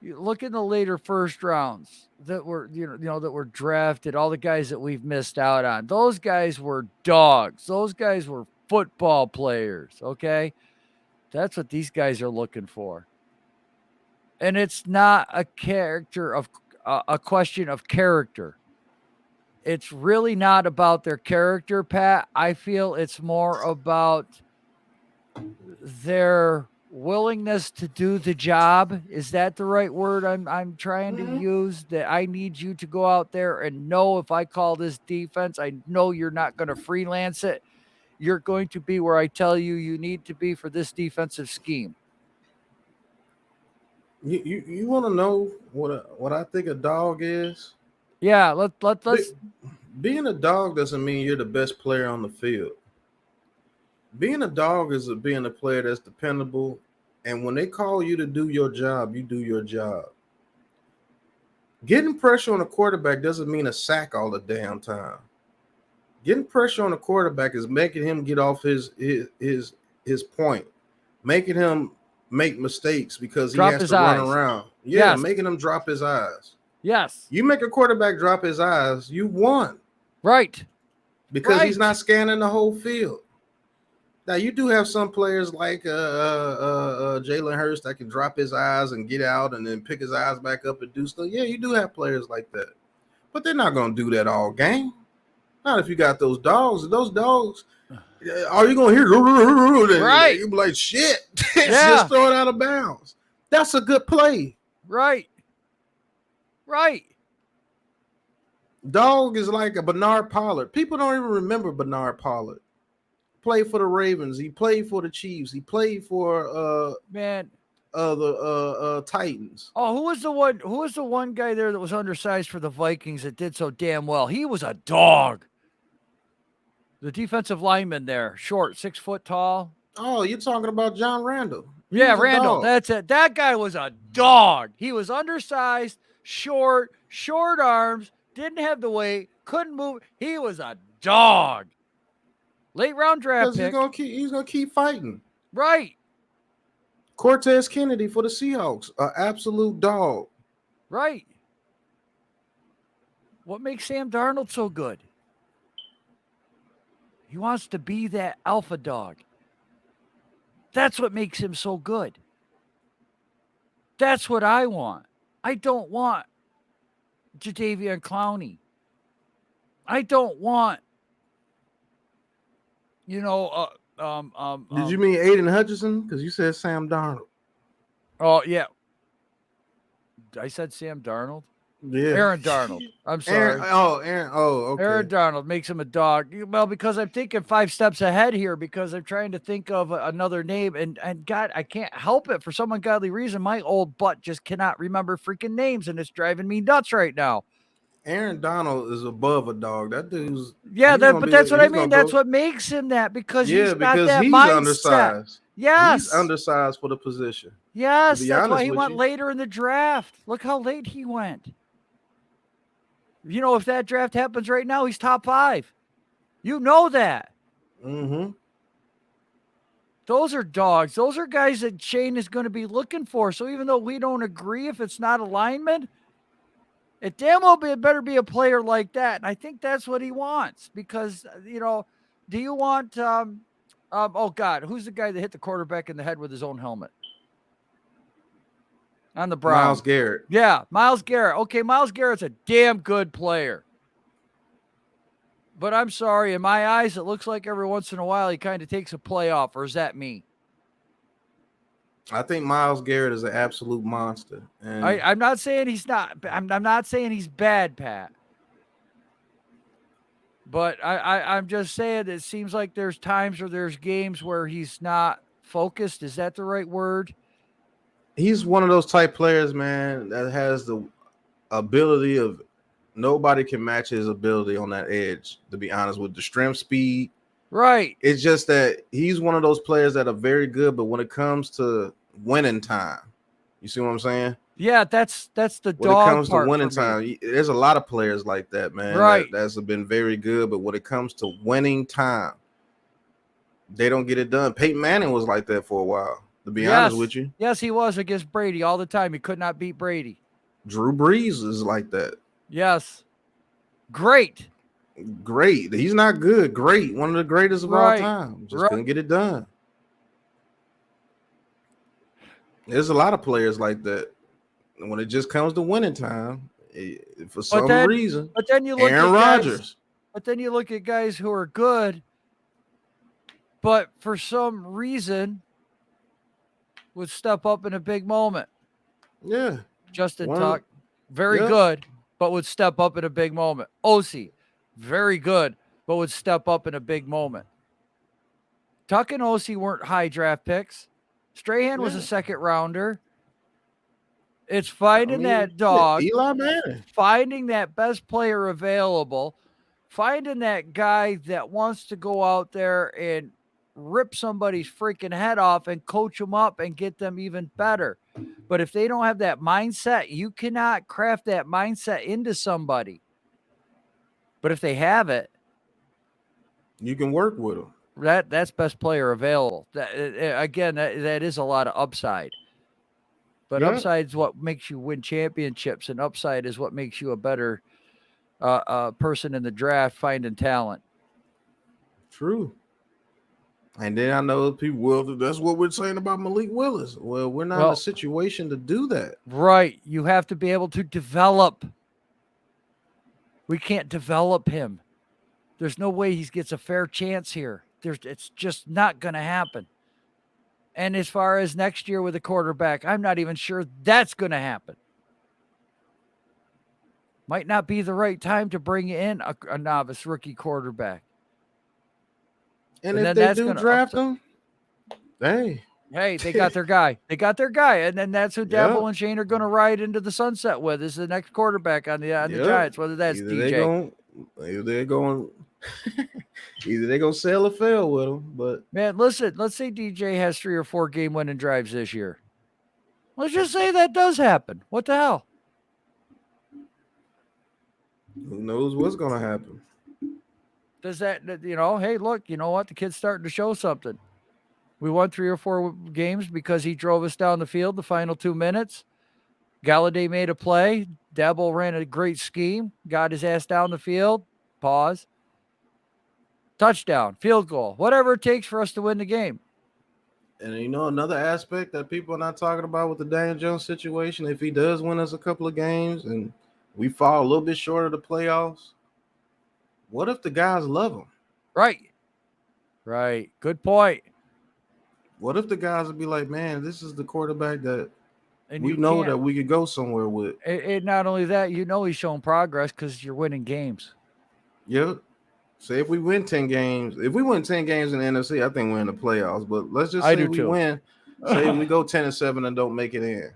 you look in the later first rounds that were that were drafted, all the guys that we've missed out on. Those guys were dogs. Those guys were football players, okay? That's what these guys are looking for. And it's not a question of character. It's really not about their character, Pat. I feel it's more about their willingness to do the job. Is that the right word I'm trying to use? That I need you to go out there and know if I call this defense, I know you're not going to freelance it. You're going to be where I tell you need to be for this defensive scheme.
You want to know what I think a dog is?
Yeah, let's.
Being a dog doesn't mean you're the best player on the field. Being a dog is being a player that's dependable, and when they call you to do your job, you do your job. Getting pressure on a quarterback doesn't mean a sack all the damn time. Getting pressure on a quarterback is making him get off his point, making him make mistakes because he has to run around. Yeah, making him drop his eyes.
Yes.
You make a quarterback drop his eyes, you won.
Right.
Because he's not scanning the whole field. Now, you do have some players like Jalen Hurts that can drop his eyes and get out and then pick his eyes back up and do stuff. Yeah, you do have players like that. But they're not going to do that all game. Not if you got those dogs. Those dogs, are you going to hear? Right. You'll be like, shit. Just throw it out of bounds. That's a good play.
Right. Right.
Dog is like a Bernard Pollard. People don't even remember Bernard Pollard. Played for the Ravens. He played for the Chiefs. He played for the Titans.
Oh, who was the one guy there that was undersized for the Vikings that did so damn well? He was a dog. The defensive lineman there, short, 6 foot tall.
Oh, you're talking about John Randall.
Yeah, Randall. That's it. That guy was a dog. He was undersized, short arms, didn't have the weight, couldn't move. He was a dog. Late round draft pick.
He's gonna keep fighting.
Right.
Cortez Kennedy for the Seahawks, an absolute dog.
Right. What makes Sam Darnold so good? He wants to be that alpha dog. That's what makes him so good. That's what I want. I don't want Jadeveon Clowney. I don't want,
Did you mean Aiden Hutchinson? Because you said Sam Darnold.
Oh, yeah. I said Sam Darnold.
Yeah.
Aaron Darnold. I'm sorry.
Aaron. Oh, okay.
Aaron Darnold makes him a dog. Well, because I'm thinking 5 steps ahead here because I'm trying to think of another name. And God, I can't help it. For some ungodly reason, my old butt just cannot remember freaking names, and it's driving me nuts right now.
Aaron Donald is above a dog. That dude's
Yeah,
he's gonna
but
be
that's what I
he's
mean.
gonna
That's
go.
what makes him that, because he's
Yeah,
got
because
that
he's
mindset.
undersized. He's
Yes.
undersized for the position. To
Yes,
be
that's why
honest
he
with
went
you.
later in the draft. Look how late he went. You know, if that draft happens right now, he's top 5. You know that.
Mm-hmm.
Those are dogs. Those are guys that Shane is going to be looking for. So even though we don't agree if it's not alignment, it damn well better be a player like that. And I think that's what he wants, because, you know, do you want, oh God, who's the guy that hit the quarterback in the head with his own helmet? On the Browns.
Myles Garrett.
Yeah, Myles Garrett. Okay, Myles Garrett's a damn good player. But I'm sorry, in my eyes, it looks like every once in a while he kind of takes a play off, or is that me?
I think Myles Garrett is an absolute monster. And
I'm not saying he's not. I'm not saying he's bad, Pat. But I'm just saying it seems like there's times or there's games where he's not focused. Is that the right word?
he's one of those type players, man, that has the ability of nobody can match his ability on that edge, to be honest, with the strength, speed.
Right.
It's just that he's one of those players that are very good, but when it comes to winning time, you see what I'm saying?
Yeah, that's the
When it
dog
comes to
part
winning
for me.
time, there's a lot of players like that, man.
Right.
That's been very good, but when it comes to winning time, they don't get it done. Peyton Manning was like that for a while, to be honest with you.
Yes, he was against Brady all the time. He could not beat Brady.
Drew Brees is like that.
Yes. Great.
He's not good. Great. One of the greatest of all time. Just couldn't get it done. There's a lot of players like that. When it just comes to winning time, for some reason,
but then you look
Aaron Rodgers.
But then you look at guys who are good, but for some reason would step up in a big moment.
Yeah.
Justin Tuck, very good, but would step up in a big moment. Osi, very good, but would step up in a big moment. Tuck and Osi weren't high draft picks. Strahan was a second rounder. It's finding that dog,
Eli Manning,
finding that best player available, finding that guy that wants to go out there and rip somebody's freaking head off and coach them up and get them even better. But if they don't have that mindset, you cannot craft that mindset into somebody. But if they have it,
you can work with them.
That's best player available. That is a lot of upside. But upside is what makes you win championships, and upside is what makes you a better person in the draft finding talent.
True. And then I know people, well, that's what we're saying about Malik Willis. Well, we're not in a situation to do that.
Right. You have to be able to develop. We can't develop him. There's no way he gets a fair chance here. It's just not going to happen. And as far as next year with a quarterback, I'm not even sure that's going to happen. Might not be the right time to bring in a novice rookie quarterback.
And if they do draft him,
hey, they got their guy. They got their guy. And then that's who Dabble and Shane are going to ride into the sunset with, is the next quarterback on the Giants, whether that's
either
DJ.
Either they're going to sell or fail with him. But
man, listen, let's say DJ has 3 or 4 game winning drives this year. Let's just say that does happen. What the hell?
Who knows what's going to happen?
Does that, hey, look, you know what? The kid's starting to show something. We won 3 or 4 games because he drove us down the field the final 2 minutes. Galladay made a play. Dabble ran a great scheme, got his ass down the field. Pause. Touchdown, field goal, whatever it takes for us to win the game.
And another aspect that people are not talking about with the Daniel Jones situation, if he does win us a couple of games and we fall a little bit short of the playoffs, what if the guys love him?
Right. Good point.
What if the guys would be like, man, this is the quarterback that
and
we know that we could go somewhere with.
And not only that, he's shown progress because you're winning games.
Yep. Say if we win 10 games, if we win 10 games in the NFC, I think we're in the playoffs. But let's just say we win. Say we go 10-7 and don't make it in.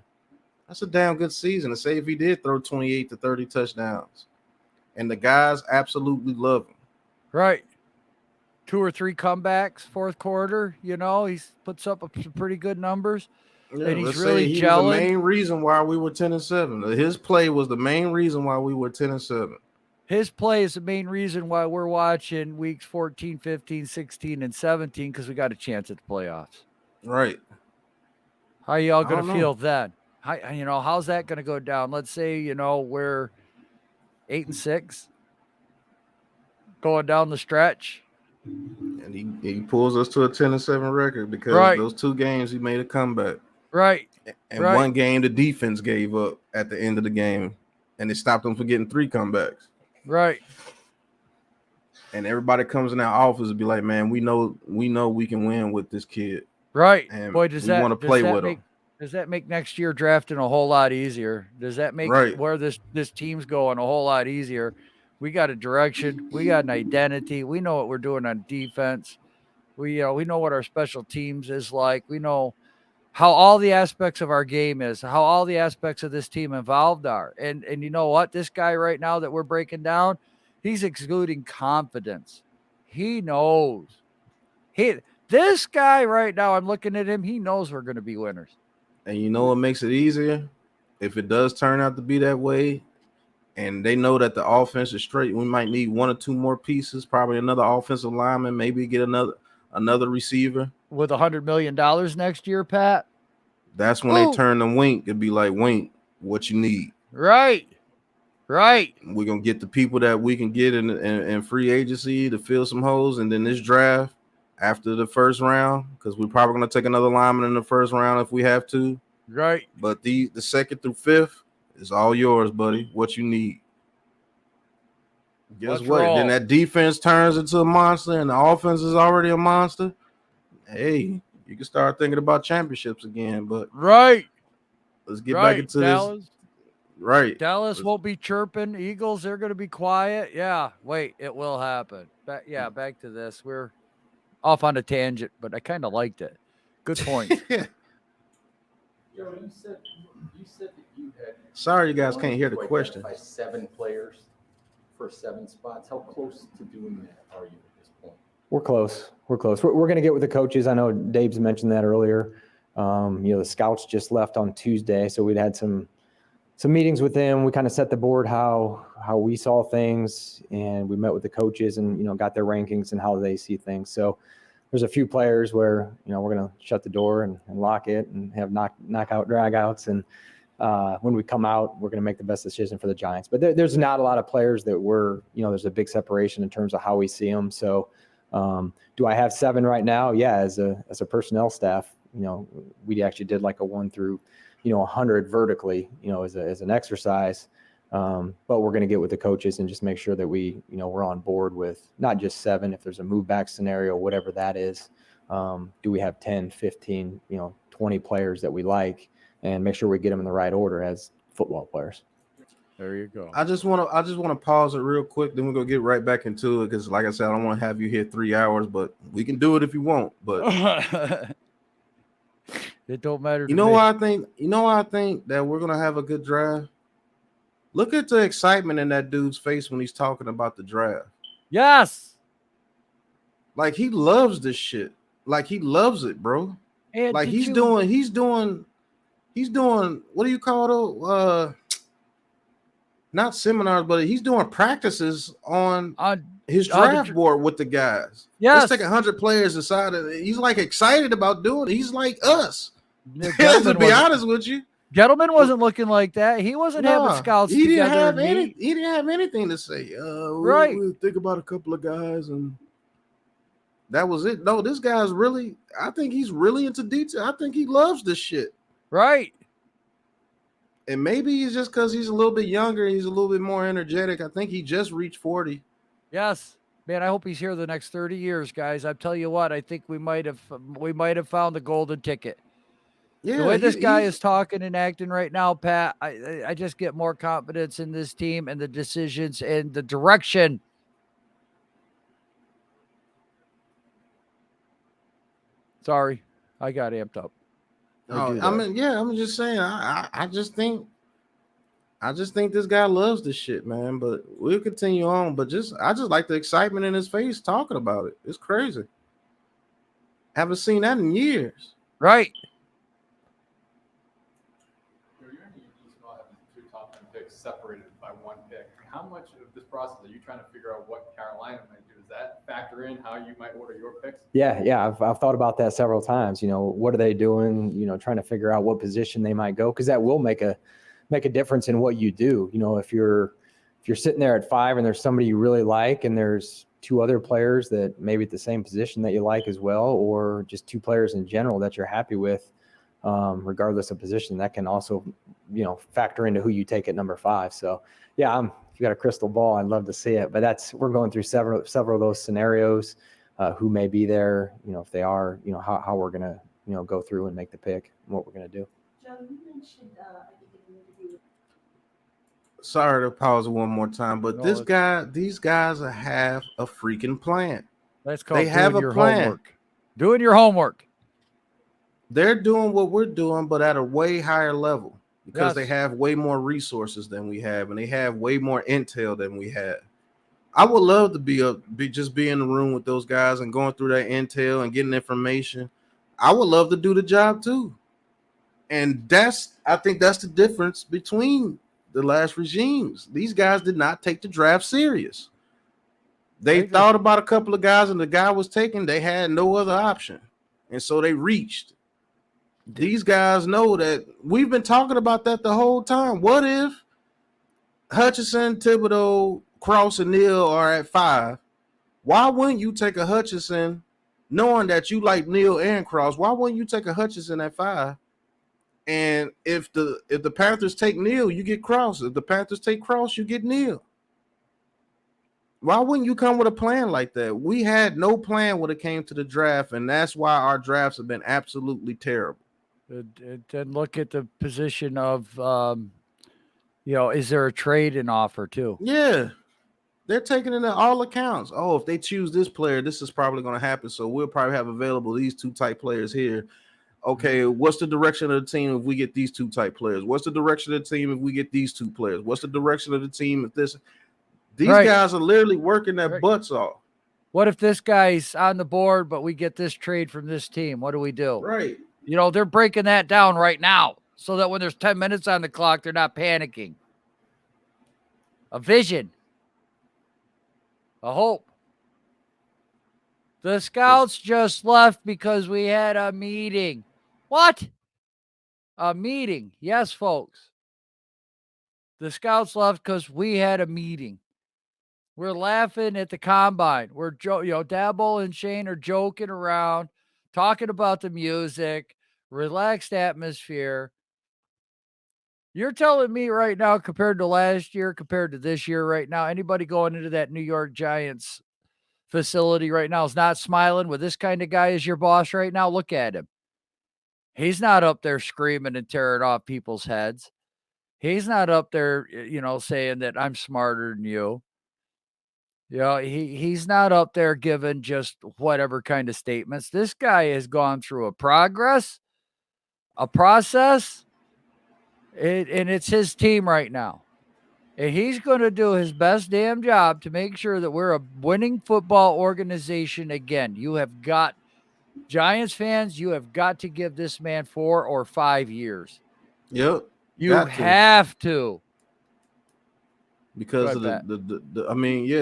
That's a damn good season. And say if he did throw 28 to 30 touchdowns. and the guys absolutely love him.
Right. 2 or 3 comebacks, fourth quarter. You know, he puts up some pretty good numbers.
Yeah,
And he's
let's
really
say he was the
gelling.
main reason why we were 10-7. His play was the main reason why we were 10-7.
His play is the main reason why we're watching weeks 14, 15, 16, and 17 because we got a chance at the playoffs.
Right.
How y'all
I
going
don't
to
know.
feel then? How's that going to go down? Let's say, we're 8-6 going down the stretch.
And he pulls us to a 10-7 record because
Right.
those 2 games he made a comeback.
Right.
And
Right.
one game the defense gave up at the end of the game, and it stopped them from getting 3 comebacks.
Right.
And everybody comes in our office and be like, "Man, we know we can win with this kid."
Right.
And
Boy,
we want to play with him.
Does that make next year drafting a whole lot easier? Does that make
Right.
where this team's going a whole lot easier? We got a direction. We got an identity. We know what we're doing on defense. We know what our special teams is like. We know how all the aspects of our game is, how all the aspects of this team involved are. And you know what? This guy right now that we're breaking down, he's exuding confidence. He knows. This guy right now, I'm looking at him, he knows we're going to be winners.
And you know what makes it easier? If it does turn out to be that way, and they know that the offense is straight, we might need 1 or 2 more pieces, probably another offensive lineman, maybe get another receiver.
With $100 million next year, Pat.
That's when they turn the Wink. It'd be like, Wink, what you need?
Right.
We're going to get the people that we can get in free agency to fill some holes. And then this draft after the first round, because we're probably going to take another lineman in the first round if we have to.
Right.
But the 2nd through 5th is all yours, buddy. What you need. Guess what? Then that defense turns into a monster and the offense is already a monster. Hey, you can start thinking about championships again. But
right.
Let's get back into
Dallas.
this. Right.
Dallas won't be chirping. Eagles, they're going to be quiet. Yeah. Wait, it will happen. Back to this. We're off on a tangent, but I kind of liked it. Good point.
Joe, you said that you had.
Sorry, you guys can't hear the question.
7 players for 7 spots. How close to doing that are you at this point?
We're close. We're going to get with the coaches. I know Dave's mentioned that earlier. The scouts just left on Tuesday, so we'd had some meetings with them. We kind of set the board how we saw things, and we met with the coaches and got their rankings and how they see things. So there's a few players where we're going to shut the door and lock it and have knockout dragouts, and when we come out, we're going to make the best decision for the Giants. But there's not a lot of players that there's a big separation in terms of how we see them. So do I have 7 right now? Yeah, as a personnel staff, we actually did like a 1 through 100 vertically, as an exercise. But we're going to get with the coaches and just make sure that we're on board with not just 7. If there's a move back scenario, whatever that is, do we have 10, 15, 20 players that we like, and make sure we get them in the right order as football players.
There you go.
I just want to pause it real quick. Then we're going to get right back into it. Cause like I said, I don't want to have you here 3 hours, but we can do it if you want, but
it don't matter.
You know why I think that we're going to have a good draft? Look at the excitement in that dude's face when he's talking about the draft.
Yes.
Like he loves this shit. Like he loves it, bro.
And
like he's doing what do you call it? Not seminars, but he's doing practices on his draft board with the guys.
Yes.
Let's take 100 players aside. He's like excited about doing it. He's like us. To be honest with you.
Gentleman wasn't looking like that. He wasn't having scouts together.
He didn't have anything to say.
Right.
We'll think about a couple of guys, and that was it. No, this guy's really. I think he's really into detail. I think he loves this shit.
Right.
And maybe it's just because he's a little bit younger. He's a little bit more energetic. I think he just reached 40.
Yes. Man, I hope he's here the next 30 years, guys. I tell you what, I think we might have found the golden ticket.
Yeah,
the way this guy is talking and acting right now, Pat, I just get more confidence in this team and the decisions and the direction. Sorry, I got amped up.
I'm just saying. I I just think this guy loves this shit, man. But we'll continue on. But I just like the excitement in his face talking about it. It's crazy. Haven't seen that in years.
Right.
You're having two top 10 picks separated by one pick. How much of this process are you trying to figure out what Carolina might do? Does that factor in how you might order your picks?
Yeah. I've thought about that several times. What are they doing? Trying to figure out what position they might go, because that will make a difference in what you do. If you're sitting there at 5 and there's somebody you really like, and there's 2 other players that maybe at the same position that you like as well, or just 2 players in general that you're happy with, regardless of position, that can also, factor into who you take at number 5. So yeah, if you got a crystal ball, I'd love to see it, but we're going through several of those scenarios, who may be there, if they are, how we're going to, go through and make the pick and what we're going to do.
Joe, you mentioned, I think in an interview.
Sorry to pause it one more time, but these guys have a freaking plan.
That's called
They have
doing
a
your
plan.
homework. Doing your homework.
They're doing what we're doing, but at a way higher level, because
Yes.
they have way more resources than we have, and they have way more intel than we have. I would love to be in the room with those guys and going through that intel and getting information. I would love to do the job too. And I think that's the difference between the last regimes. These guys did not take the draft serious. They thought about a couple of guys, and the guy was taken. They had no other option, and so they reached. These guys know that we've been talking about that the whole time. What if Hutchinson, Thibodeau, Cross, and Neal are at 5? Why wouldn't you take a Hutchinson, knowing that you like Neal and Cross? Why wouldn't you take a Hutchinson at 5? And if the Panthers take Neal, you get Cross. If the Panthers take Cross, you get Neal. Why wouldn't you come with a plan like that? We had no plan when it came to the draft, and that's why our drafts have been absolutely terrible.
Then look at the position of, is there a trade in offer too?
Yeah. They're taking into all accounts. Oh, if they choose this player, this is probably going to happen. So we'll probably have available these 2 type players here. Okay, what's the direction of the team if we get these 2 type players? What's the direction of the team if we get these 2 players? What's the direction of the team if this? These guys are literally working their butts off.
What if this guy's on the board, but we get this trade from this team? What do we do?
Right.
They're breaking that down right now so that when there's 10 minutes on the clock, they're not panicking. A vision. A hope. The scouts just left because we had a meeting. What? A meeting. Yes, folks. The scouts left because we had a meeting. We're laughing at the combine. We're Dabo and Shane are joking around, talking about the music, relaxed atmosphere. You're telling me right now, compared to last year, compared to this year right now, anybody going into that New York Giants facility right now is not smiling with this kind of guy as your boss right now? Look at him. He's not up there screaming and tearing off people's heads. He's not up there, saying that I'm smarter than you. He's not up there giving just whatever kind of statements. This guy has gone through a process, and it's his team right now. And he's going to do his best damn job to make sure that we're a winning football organization again. You have got, Giants fans, you have got to give this man 4 or 5 years.
Yep.
You have to.
Because of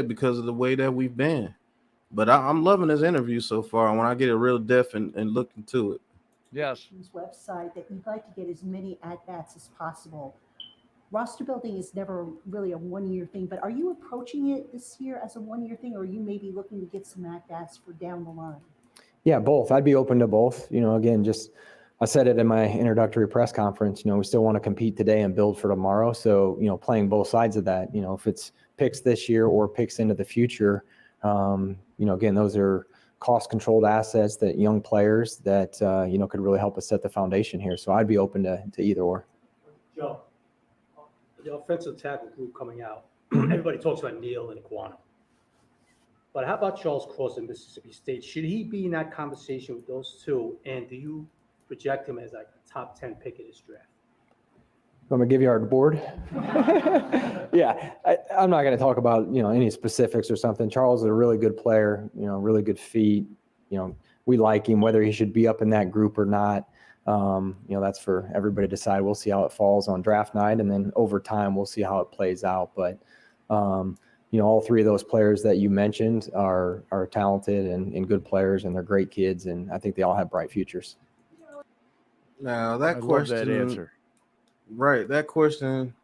because of the way that we've been. But I'm loving this interview so far. And when I get a real depth and look into it.
Yes.
Website that you'd like to get as many at-bats as possible. Roster building is never really a one-year thing, but are you approaching it this year as a one-year thing, or are you maybe looking to get some at-bats for down the line?
Yeah, both. I'd be open to both. Again, I said it in my introductory press conference, we still want to compete today and build for tomorrow. So, playing both sides of that, if it's picks this year or picks into the future, again, those are cost-controlled assets, that young players that, could really help us set the foundation here. So I'd be open to either or.
Joe, the offensive tackle group coming out, everybody talks about Neal and Iguana. But how about Charles Cross in Mississippi State? Should he be in that conversation with those 2? And do you project him as like a top 10 pick in this draft?
I'm gonna give you our board. Yeah, I'm not gonna talk about any specifics or something. Charles is a really good player. Really good feet. We like him, whether he should be up in that group or not. That's for everybody to decide. We'll see how it falls on draft night, and then over time we'll see how it plays out. But all three of those players that you mentioned are talented and good players, and they're great kids, and I think they all have bright futures.
Now that
I love
question,
that answer.
right? That question.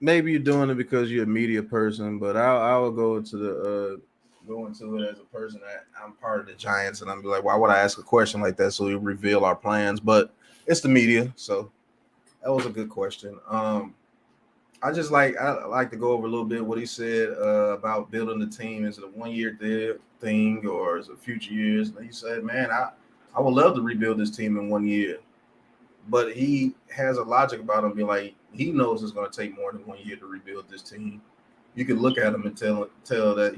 Maybe you're doing it because you're a media person, but I will go into it as a person that I'm part of the Giants, and I'm be like, why would I ask a question like that? So we reveal our plans, but it's the media, so that was a good question. I like to go over a little bit what he said about building the team. Is it a 1 year thing or is it future years? And he said, man, I would love to rebuild this team in 1 year. But he has a logic about him, being like, he knows it's going to take more than 1 year to rebuild this team. You can look at him and tell that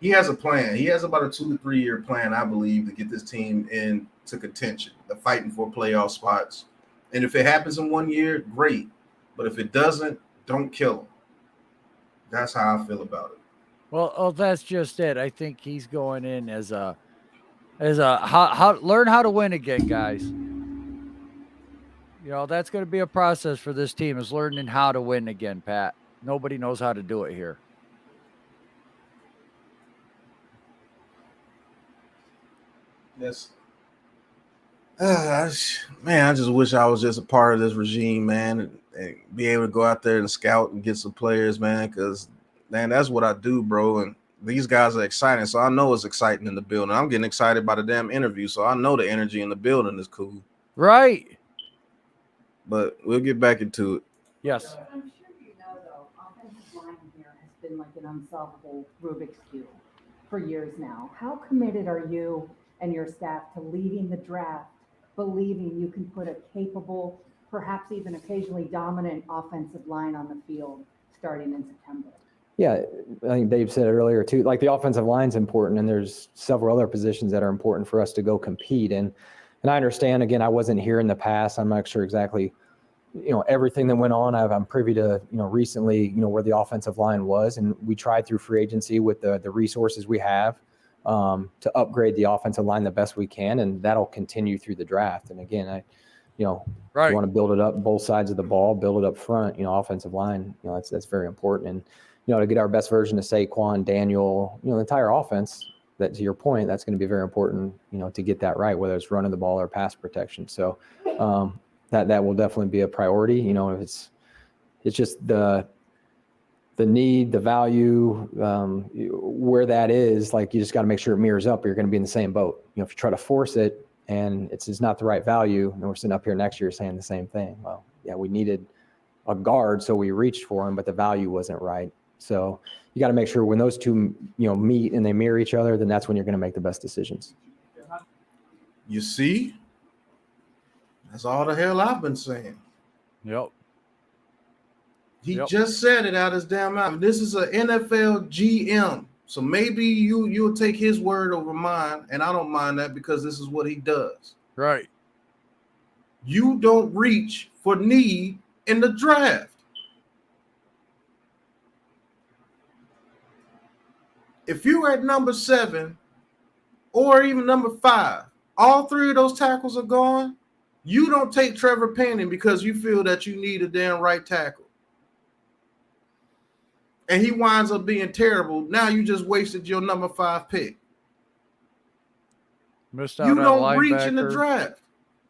he has a plan. He has about a 2 to 3 year plan, I believe, to get this team into contention, the fighting for playoff spots. And if it happens in 1 year, great. But if it doesn't, don't kill him. That's how I feel about it.
Well, that's just it. I think he's going in as a how learn how to win again, guys. That's going to be a process for this team, is learning how to win again, Pat. Nobody knows how to do it here.
Yes. Man, I just wish I was just a part of this regime, man, and be able to go out there and scout and get some players, man, because, man, that's what I do, bro. And these guys are exciting, so I know it's exciting in the building. I'm getting excited by the damn interview, so I know the energy in the building is cool.
Right.
But we'll get back into it.
Yes.
I'm sure you know, though, offensive line here has been like an unsolvable Rubik's Cube for years now. How committed are you and your staff to leading the draft, believing you can put a capable, perhaps even occasionally dominant offensive line on the field starting in September?
Yeah, I think Dave said it earlier too. Like, the offensive line's important, and there's several other positions that are important for us to go compete. And I understand, again, I wasn't here in the past. I'm not sure exactly, everything that went on. I'm privy to, recently, where the offensive line was, and we tried through free agency with the resources we have to upgrade the offensive line the best we can, and that'll continue through the draft. And again,
Right.
You want to build it up both sides of the ball, build it up front. Offensive line, that's very important. And to get our best version of Saquon, Daniel, the entire offense. That, to your point, that's going to be very important, to get that right, whether it's running the ball or pass protection. So that will definitely be a priority. It's just the need, the value, where that is. Like, you just got to make sure it mirrors up, or you're going to be in the same boat. If you try to force it and it's not the right value, and we're sitting up here next year saying the same thing. Well, yeah, we needed a guard, so we reached for him, but the value wasn't right. So you got to make sure when those two, meet and they mirror each other, then that's when you're going to make the best decisions.
You see? That's all the hell I've been saying.
Yep.
He just said it out his damn mouth. This is an NFL GM. So maybe you'll take his word over mine, and I don't mind that because this is what he does.
Right.
You don't reach for need in the draft. If you're at number 7 or even number 5, all three of those tackles are gone, you don't take Trevor Penning because you feel that you need a damn right tackle. And he winds up being terrible. Now you just wasted your number 5 pick.
Missed out
You
on
don't
a
reach in the
linebacker,
draft.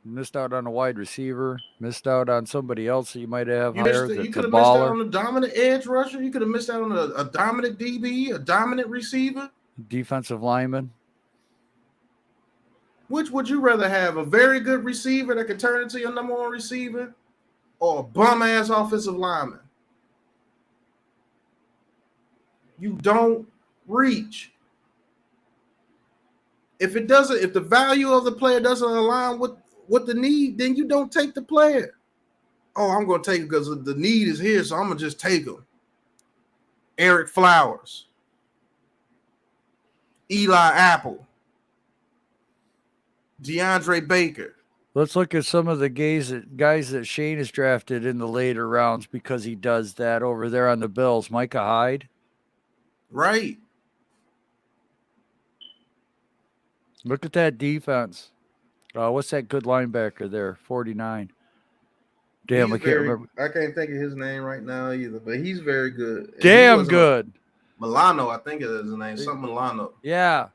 missed out on a wide receiver, missed out on somebody else that you might have
You
hired.
could
That's
have
a
missed out
baller,
on a dominant edge rusher. You could have missed out on a dominant DB, a dominant receiver.
defensive lineman.
Which would you rather have, a very good receiver that could turn into your number 1 receiver, or a bum-ass offensive lineman? You don't reach. If the value of the player doesn't align with the need, then you don't take the player. Oh, I'm going to take it because the need is here, so I'm going to just take him. Eric Flowers, Eli Apple, DeAndre Baker.
Let's look at some of the guys that Shane has drafted in the later rounds because he does that over there on the Bills. Micah Hyde.
Right.
Look at that defense. What's that good linebacker there? 49. Damn, I can't remember.
I can't think of his name right now either, but he's very good. And
Damn good.
Milano, I think is his name. Something Milano.
Yeah.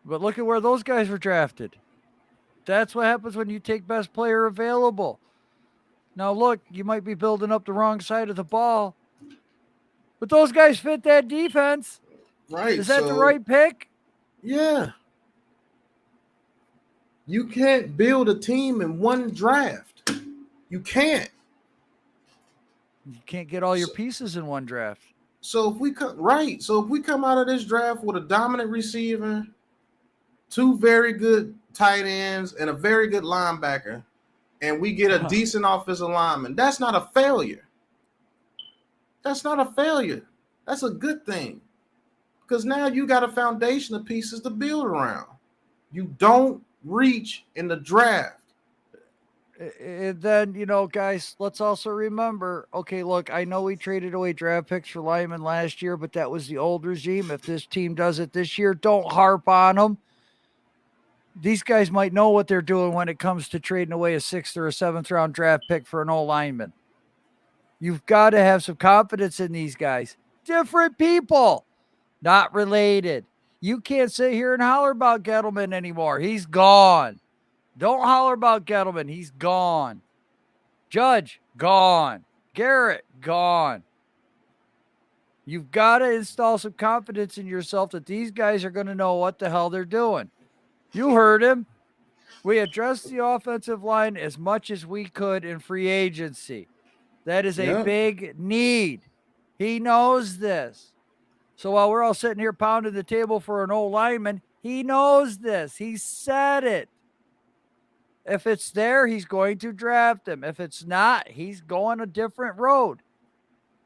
But look at where those guys were drafted. That's what happens when you take best player available. Now, look, you might be building up the wrong side of the ball, but those guys fit that defense.
Right.
Is that the right pick?
Yeah. You can't build a team in one draft. You can't.
You can't get all your pieces in one draft.
So if we come out of this draft with a dominant receiver, two very good tight ends, and a very good linebacker, and we get a decent offensive lineman, that's not a failure. That's not a failure. That's a good thing. Because now you got a foundation of pieces to build around. You don't reach in the draft.
And then, guys, let's also remember, okay, look, I know we traded away draft picks for linemen last year, but that was the old regime. If this team does it this year, don't harp on them. These guys might know what they're doing when it comes to trading away a 6th or a 7th round draft pick for an old lineman. You've got to have some confidence in these guys. Different people, not related. You can't sit here and holler about Gettleman anymore. He's gone. Don't holler about Gettleman. He's gone. Judge, gone. Garrett, gone. You've got to install some confidence in yourself that these guys are going to know what the hell they're doing. You heard him. We addressed the offensive line as much as we could in free agency. That is a big need. He knows this. So while we're all sitting here pounding the table for an old lineman, he knows this. He said it. If it's there, he's going to draft him. If it's not, he's going a different road.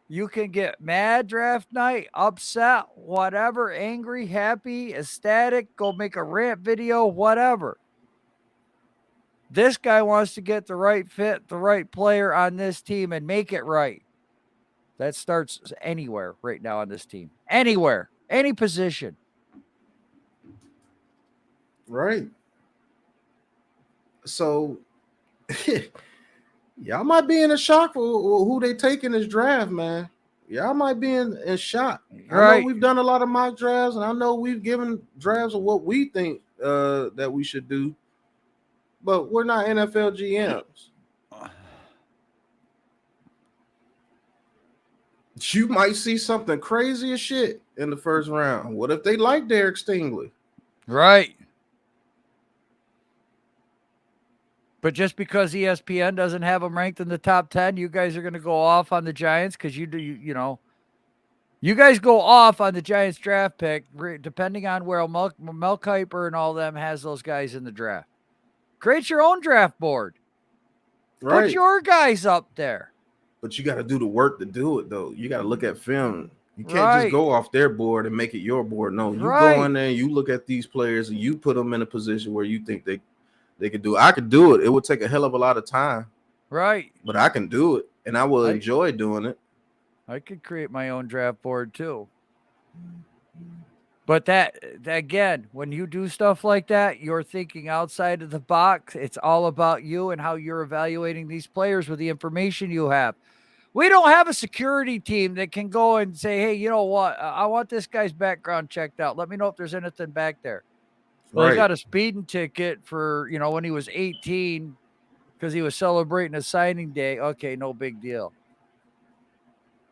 You can get mad draft night, upset, whatever, angry, happy, ecstatic, go make a rant video, whatever. This guy wants to get the right fit, the right player on this team and make it right. That starts anywhere right now on this team. Anywhere, any position.
Right. So y'all might be in a shock for who they take in this draft, man. Y'all might be in shock.
Right.
I know we've done a lot of mock drafts, and I know we've given drafts of what we think that we should do, but we're not NFL GMs. You might see something crazy as shit in the first round. What if they like Derek Stingley?
Right. But just because ESPN doesn't have them ranked in the top 10, you guys are going to go off on the Giants because you guys go off on the Giants draft pick depending on where Mel Kiper and all them has those guys in the draft. Create your own draft board.
Right.
Put your guys up there.
But you got to do the work to do it, though. You got to look at film. You can't just go off their board and make it your board. No, you go in there and you look at these players and you put them in a position where you think they could do it. I could do it. It would take a hell of a lot of time.
Right.
But I can do it, and I will enjoy doing it.
I could create my own draft board, too. But that again, when you do stuff like that, you're thinking outside of the box. It's all about you and how you're evaluating these players with the information you have. We don't have a security team that can go and say, hey, you know what? I want this guy's background checked out. Let me know if there's anything back there. Well, he got a speeding ticket for, when he was 18 because he was celebrating a signing day. Okay, no big deal.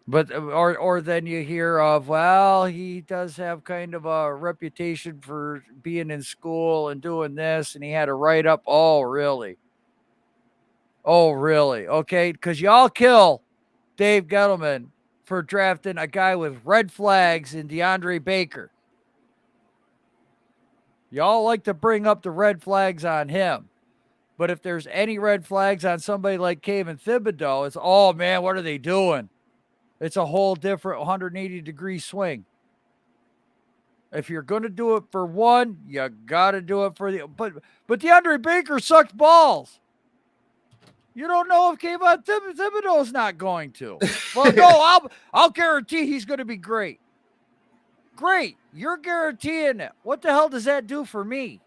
But or then you hear of, well, he does have kind of a reputation for being in school and doing this, and he had a write-up. Oh, really? Oh, really? Okay, because y'all kill Dave Gettleman for drafting a guy with red flags in DeAndre Baker. Y'all like to bring up the red flags on him. But if there's any red flags on somebody like Kayvon Thibodeau, it's, oh, man, what are they doing? It's a whole different 180-degree swing. If you're going to do it for one, you got to do it for the. But DeAndre Baker sucked balls. You don't know if Kayvon Thibodeau's not going to. Well, no, I'll guarantee he's going to be great. Great. You're guaranteeing it. What the hell does that do for me?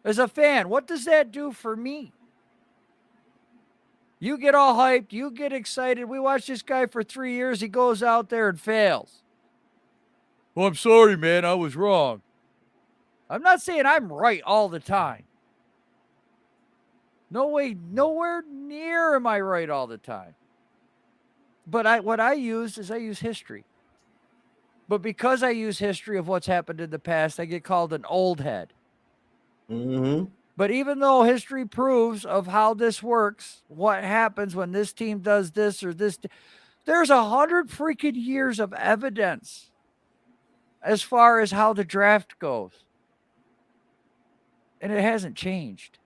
As a fan, what does that do for me? You get all hyped. You get excited. We watched this guy for 3 years. He goes out there and fails. Well, I'm sorry, man. I was wrong. I'm not saying I'm right all the time. No way, nowhere near am I right all the time. But what I use history. But because I use history of what's happened in the past, I get called an old head.
Mm-hmm.
But even though history proves of how this works, what happens when this team does this or this, there's 100 freaking years of evidence as far as how the draft goes. And it hasn't changed.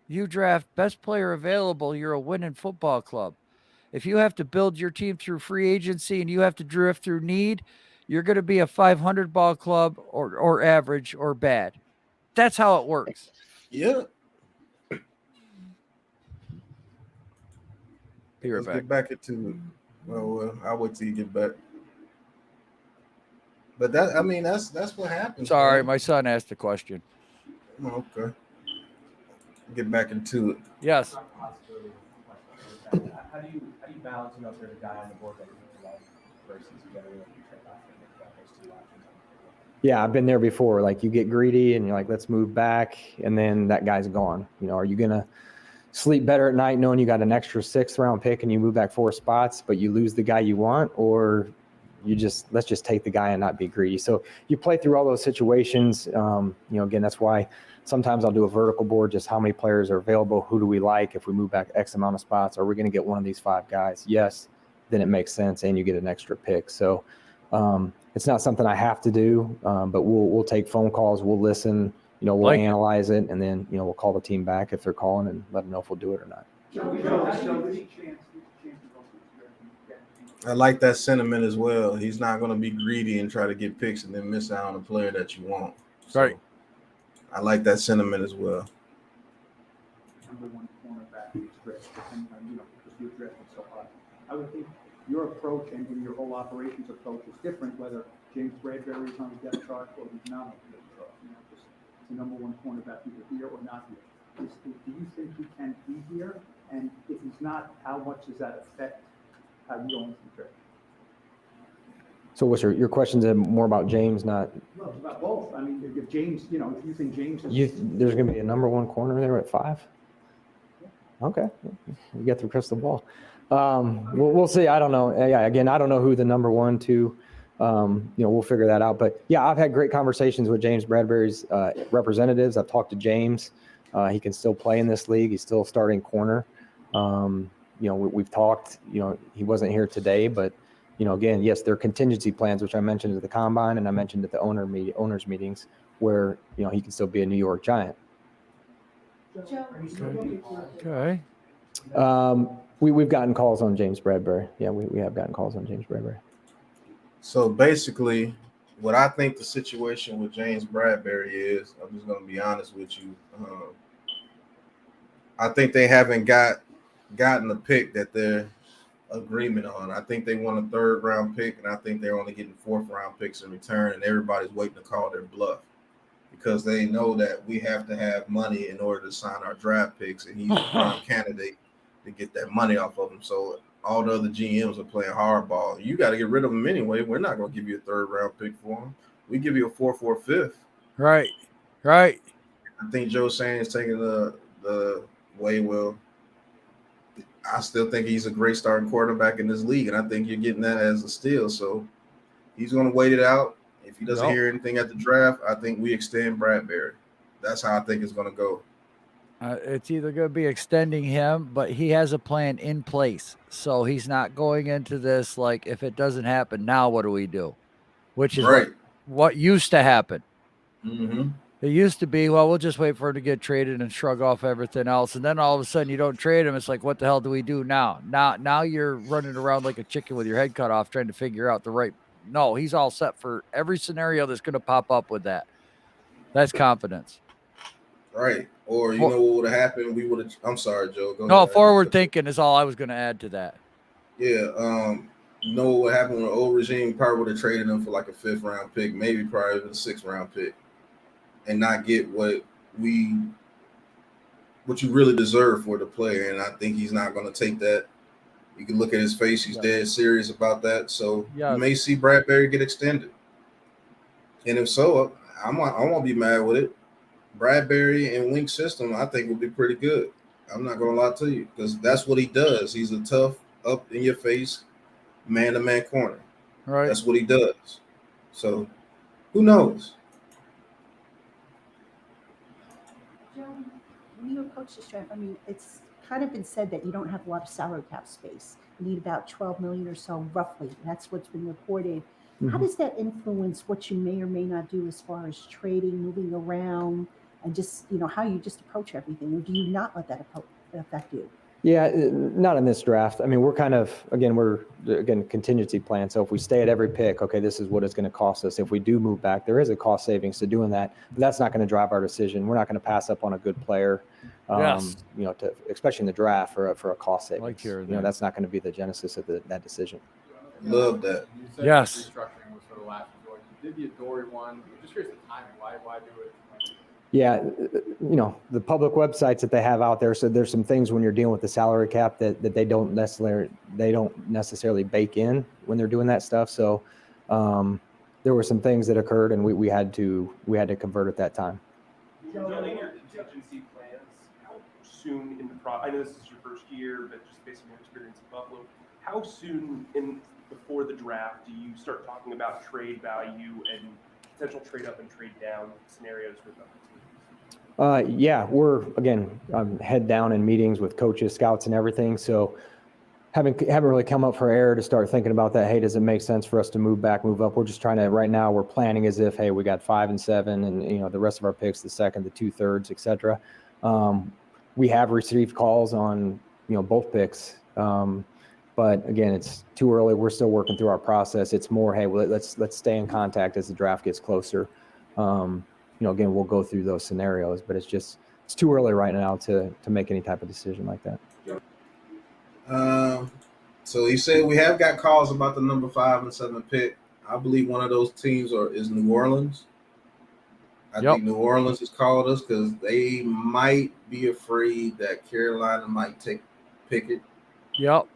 You draft best player available, you're a winning football club. If you have to build your team through free agency and you have to drift through need, you're going to be a 500 ball club or average or bad. That's how it works.
Yeah.
Be right
Let's
back.
get back into it. Well, I'll wait till you get back. But that's what happens.
Sorry,
man.
my son asked a question.
Oh, okay. Get back into it.
Yes.
How do you balance, if there's a guy on the board that you really like versus you got to really trade off and make those two options?
Yeah, I've been there before. Like you get greedy and you're like, let's move back, and then that guy's gone. Are you gonna sleep better at night knowing you got an extra 6th round pick and you move back 4 spots, but you lose the guy you want, or let's just take the guy and not be greedy? So you play through all those situations. Again, that's why sometimes I'll do a vertical board, just how many players are available, who do we like? If we move back X amount of spots, are we going to get one of these 5 guys? Yes, then it makes sense, and you get an extra pick. So it's not something I have to do, but we'll take phone calls, we'll listen, we'll analyze it, and then we'll call the team back if they're calling and let them know if we'll do it or not.
I like that sentiment as well. He's not going to be greedy and try to get picks and then miss out on a player that you want. So
Right.
I like that sentiment as well.
Number one cornerback is dressed, and because you're dressed so hard. I would think your approach and your whole operations approach is different, whether James Bradbury is on the depth chart or he's not on the depth chart. Just the number one cornerback either here or not here. Do you think he can be here? And if he's not, how much does that affect how you go into the trade?
So what's your question's more about James, not
No, it's about both. I mean, if James, if you think James is.
there's going to be a number one corner there at 5? Okay. You got the crystal ball. We'll see. I don't know. Yeah, again, I don't know who the number 1, 2, we'll figure that out. But yeah, I've had great conversations with James Bradbury's representatives. I've talked to James. He can still play in this league. He's still starting corner. We've talked, he wasn't here today, but again, yes, there are contingency plans, which I mentioned at the combine and I mentioned at the owners meetings, where, he can still be a New York Giant.
Okay.
We've gotten calls on James Bradbury. Yeah, we have gotten calls on James Bradbury.
So basically, what I think the situation with James Bradbury is, I'm just going to be honest with you. I think they haven't gotten the pick that they're agreement on. I think they want a 3rd round pick, and I think they're only getting 4th round picks in return, and everybody's waiting to call their bluff because they know that we have to have money in order to sign our draft picks, and he's a prime candidate to get that money off of them. So all the other GMs are playing hardball. You got to get rid of them anyway. We're not going to give you a 3rd round pick for him. We give you a 4th or 5th.
Right.
I think Joe Shane is taking the way well. I still think he's a great starting quarterback in this league, and I think you're getting that as a steal. So he's going to wait it out. If he doesn't hear anything at the draft, I think we extend Bradbury. That's how I think it's going to go.
It's either going to be extending him, but he has a plan in place. So he's not going into this like, if it doesn't happen, now what do we do? Which is
right.
what used to happen.
Mm-hmm.
It used to be, well, we'll just wait for him to get traded and shrug off everything else. And then all of a sudden you don't trade him. It's like, what the hell do we do now? Now you're running around like a chicken with your head cut off trying to figure out the right No, he's all set for every scenario that's going to pop up with that. That's confidence.
Right. Or you know what would have happened? We would have. I'm sorry, Joe. Go
No,
ahead.
forward thinking is all I was going to add to that.
Yeah. You know what happened with the old regime? Probably would have traded him for like a 5th round pick, maybe probably even a 6th round pick, and not get what you really deserve for the player. And I think he's not going to take that. You can look at his face; he's dead serious about that. So you may see Bradbury get extended, and if so, I won't be mad with it. Bradbury and Wink system, I think, will be pretty good. I'm not going to lie to you, because that's what he does. He's a tough, up in your face, man-to-man corner.
Right.
That's what he does. So, who knows?
Joe, when you approach this draft, I mean, it's kind of been said that you don't have a lot of salary cap space. You need about 12 million or so, roughly. That's what's been reported. How does that influence what you may or may not do as far as trading, moving around, and just, how you just approach everything? Or do you not let that affect you?
Yeah, not in this draft. I mean, we're contingency plan. So if we stay at every pick, okay, this is what it's going to cost us. If we do move back, there is a cost savings to doing that, but that's not going to drive our decision. We're not going to pass up on a good player, especially in the draft for a cost savings. That's not going to be the genesis of that decision.
Love that.
You said
yes.
Restructuring was sort of last resort. You did the Adoree one. I'm just curious the timing. Why do it?
Yeah, the public websites that they have out there. So there's some things when you're dealing with the salary cap that they don't necessarily bake in when they're doing that stuff. So there were some things that occurred, and we had to convert at that time.
Joe, in your contingency plans, how soon in the I know this is your first year, but just based on your experience in Buffalo, how soon before the draft do you start talking about trade value and potential trade up and trade down scenarios with them?
Yeah, we're head down in meetings with coaches, scouts, and everything. So haven't really come up for air to start thinking about that. Hey, does it make sense for us to move back, move up? We're just trying to right now. We're planning as if, hey, we got 5 and 7, and the rest of our picks, the second, the 2/3, etc. We have received calls on both picks, but again, it's too early. We're still working through our process. It's more, hey, let's stay in contact as the draft gets closer. Again, we'll go through those scenarios, but it's too early right now to make any type of decision like that.
So he said we have got calls about the number 5 and 7 pick. I believe one of those teams is New Orleans. I think New Orleans has called us because they might be afraid that Carolina might take Pickett.
Yep.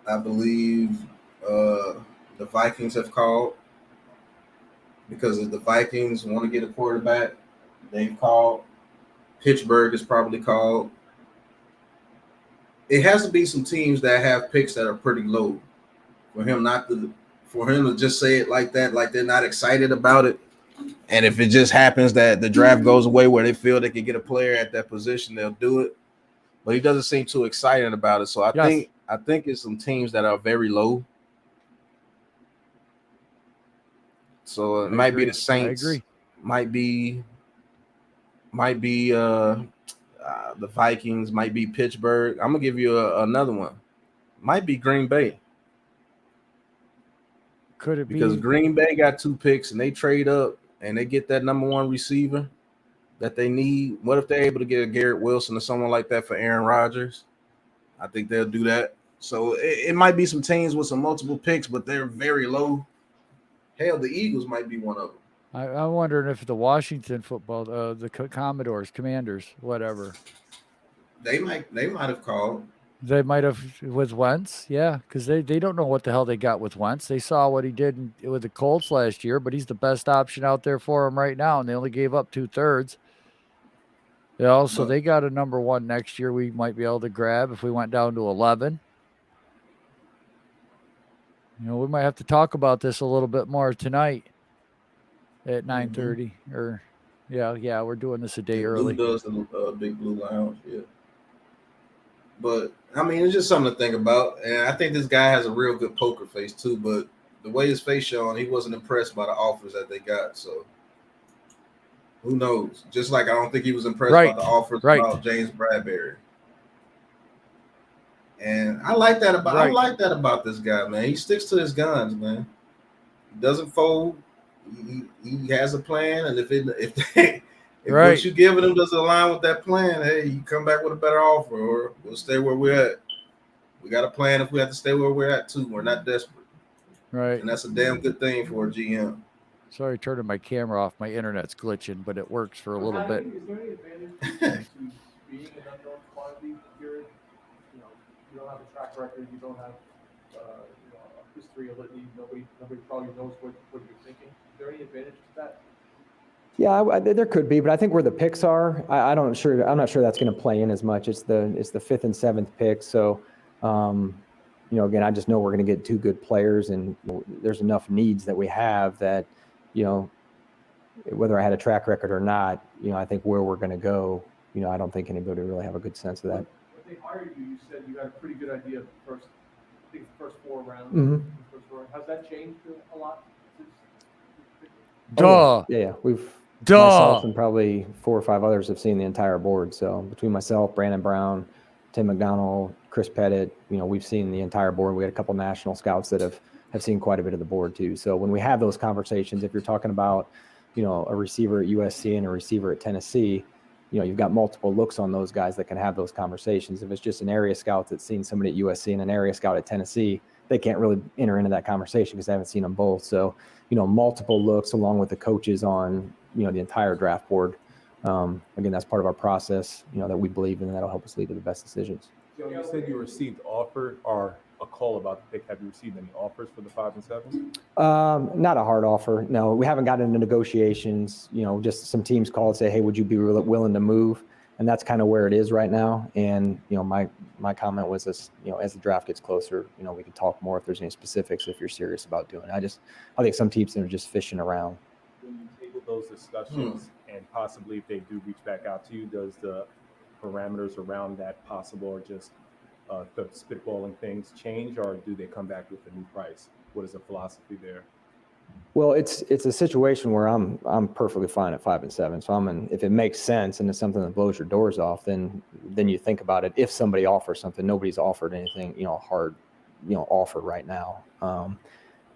I believe the Vikings have called. Because if the Vikings want to get a quarterback, they've called. Pittsburgh is probably called. It has to be some teams that have picks that are pretty low for him to just say it like that, like they're not excited about it. And if it just happens that the draft goes away where they feel they can get a player at that position, they'll do it. But he doesn't seem too excited about it. So I think it's some teams that are very low. So it might be the Saints.
I agree.
Might be the Vikings. Might be Pittsburgh. I'm gonna give you another one. Might be Green Bay.
Could it be?
Because Green Bay got 2 picks and they trade up and they get that number 1 receiver that they need. What if they're able to get a Garrett Wilson or someone like that for Aaron Rodgers? I think they'll do that. So it might be some teams with some multiple picks, but they're very low. Hell, the Eagles might be one of them.
I'm wondering if the Washington football, the Commodores, Commanders, whatever.
They might have called.
They might have with Wentz, yeah, because they don't know what the hell they got with Wentz. They saw what he did with the Colts last year, but he's the best option out there for them right now, and they only gave up 2/3. So they got a number 1 next year we might be able to grab if we went down to 11. We might have to talk about this a little bit more tonight at 9:30. Or, we're doing this a day early.
Blue does the Big Blue Lounge, yeah. But I mean, it's just something to think about, and I think this guy has a real good poker face too. But the way his face showing, he wasn't impressed by the offers that they got. So who knows? Just like I don't think he was impressed by the offers about James Bradbury. And I like that about
Right.
I like that about this guy, man. He sticks to his guns, man. He doesn't fold. He has a plan, and if
Right.
what you giving him doesn't align with that plan, hey, you come back with a better offer, or we'll stay where we're at. We got a plan if we have to stay where we're at too. We're not desperate,
Right.
and that's a damn good thing for a GM.
Sorry, turning my camera off. My internet's glitching, but it works for a little bit.
Is there any advantage to being an unknown quantity here? You know, you don't have a track record, you don't have a history of it. Nobody probably knows what you're thinking. Is there any advantage to that?
Yeah, there could be, but I think where the picks are, I'm not sure that's going to play in as much. It's the 5th and 7th pick. So, again, I just know we're going to get two good players, and there's enough needs that we have that, whether I had a track record or not, I think where we're going to go, I don't think anybody really have a good sense of that.
When they hired you, you said you had a pretty good idea of the first 4 rounds.
Mm-hmm.
Has that changed a lot?
Duh.
Oh, yeah. Myself and probably 4 or 5 others have seen the entire board. So between myself, Brandon Brown, Tim McDonald, Chris Pettit, we've seen the entire board. We had a couple national scouts that have seen quite a bit of the board too. So when we have those conversations, if you're talking about, a receiver at USC and a receiver at Tennessee, you've got multiple looks on those guys that can have those conversations. If it's just an area scout that's seen somebody at USC and an area scout at Tennessee, they can't really enter into that conversation because they haven't seen them both. So, multiple looks along with the coaches on, the entire draft board. Again, that's part of our process, that we believe in, and that'll help us lead to the best decisions.
Joe, you said you received offer or a call about the pick. Have you received any offers for the 5 and 7?
Not a hard offer. No, we haven't gotten into negotiations. Just some teams call and say, hey, would you be willing to move? And that's kind of where it is right now. And, my comment was this, as the draft gets closer, we can talk more if there's any specifics, if you're serious about doing it. I think some teams are just fishing around.
When you table those discussions and possibly if they do reach back out to you, does the parameters around that possible or just the spitballing things change, or do they come back with a new price? What is the philosophy there?
Well, it's a situation where I'm perfectly fine at 5 and 7. So if it makes sense and it's something that blows your doors off, then you think about it. If somebody offers something, nobody's offered anything, hard, offer right now.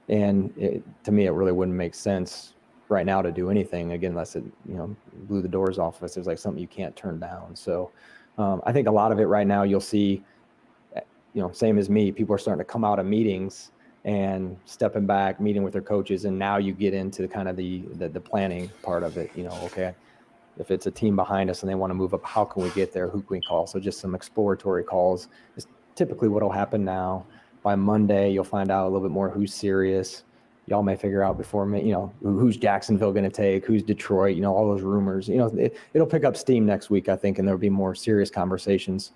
And to me, it really wouldn't make sense right now to do anything again, unless it, blew the doors off of us. There's like something you can't turn down. So I think a lot of it right now, you'll see, same as me, people are starting to come out of meetings and stepping back, meeting with their coaches. And now you get into kind of the planning part of it, okay, if it's a team behind us and they want to move up, how can we get there? Who can we call? So just some exploratory calls is typically what will happen now. By Monday, you'll find out a little bit more who's serious. Y'all may figure out before me, who's Jacksonville going to take, who's Detroit, all those rumors, it'll pick up steam next week, I think, and there'll be more serious conversations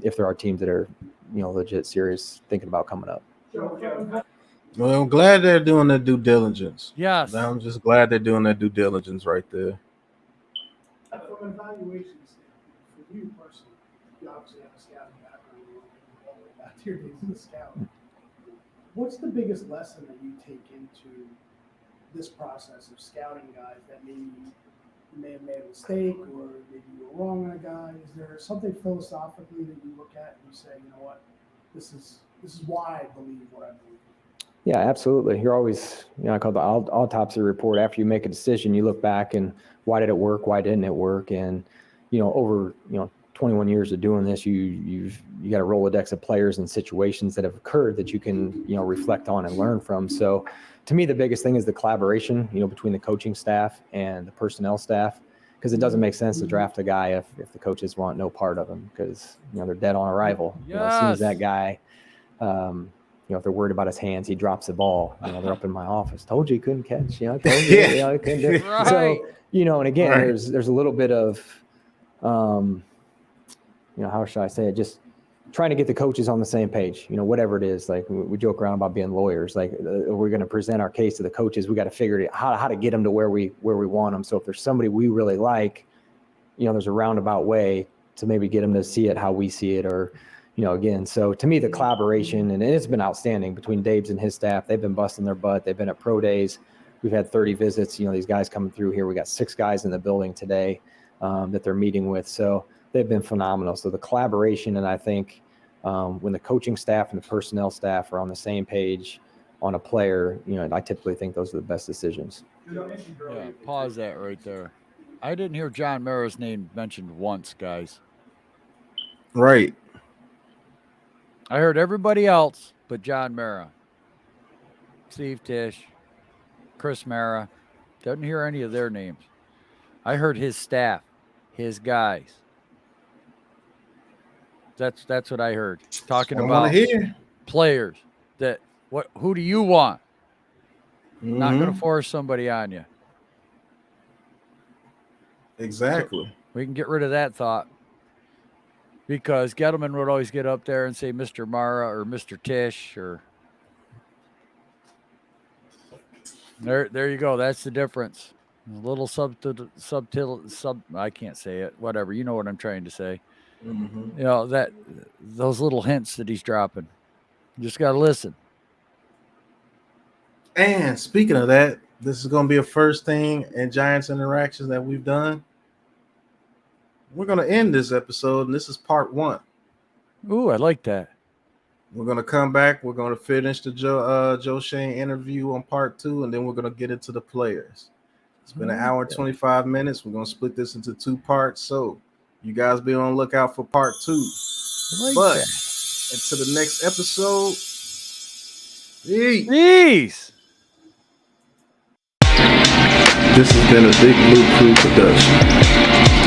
if there are teams that are, legit serious thinking about coming up.
Well, I'm glad they're doing their due diligence.
Yes.
I'm just glad they're doing their due diligence right there.
From an evaluation standpoint, for you personally, you obviously have a scouting background, all the way back to your days as a scout. What's the biggest lesson that you take into this process of scouting guys that maybe you may have made a mistake or maybe you were wrong on a guy? Is there something philosophically that you look at and you say, you know what, this is why I believe what I believe?
Yeah, absolutely. You're always, I call it the autopsy report. After you make a decision, you look back and why did it work? Why didn't it work? And, over, 21 years of doing this, you got a Rolodex of players and situations that have occurred that you can, reflect on and learn from. So to me, the biggest thing is the collaboration, between the coaching staff and the personnel staff, because it doesn't make sense to draft a guy if the coaches want no part of him because, they're dead on arrival. As soon as that guy, if they're worried about his hands, he drops the ball. They're up in my office. Told you he couldn't catch. Told you, he couldn't do it.
Right.
So, and again,
Right.
there's a little bit of, how should I say it? Just trying to get the coaches on the same page. Whatever it is. Like we joke around about being lawyers. Like we're going to present our case to the coaches. We got to figure out how to get them to where we want them. So if there's somebody we really like, there's a roundabout way to maybe get them to see it how we see it, or. Again, so to me, the collaboration, and it's been outstanding between Dave's and his staff. They've been busting their butt. They've been at pro days. We've had 30 visits. These guys coming through here. We got 6 guys in the building today that they're meeting with. So they've been phenomenal. So the collaboration, and I think, When the coaching staff and the personnel staff are on the same page on a player, I typically think those are the best decisions.
Yeah, pause that right there. I didn't hear John Mara's name mentioned once, guys.
Right.
I heard everybody else but John Mara. Steve Tisch, Chris Mara. Didn't hear any of their names. I heard his staff, his guys. That's what I heard. Talking
I want
about
to hear.
players. Who do you want? Not going
Mhm.
to force somebody on you.
Exactly.
So we can get rid of that thought. Because Gettleman would always get up there and say Mr. Mara or Mr. Tisch or there you go. That's the difference. A little subtle I can't say it. Whatever. You know what I'm trying to say.
Mhm.
Those little hints that he's dropping. You just got to listen.
And speaking of that, this is going to be a first thing in Giants interactions that we've done. We're going to end this episode, and this is part 1.
Ooh, I like that.
We're going to come back. We're going to finish the Joe Shane interview on part 2, and then we're going to get into the players. It's been an hour and 25 minutes. We're going to split this into 2 parts. So you guys be on the lookout for part 2. But until the next episode,
peace.
This has been a Big Blue Crew production.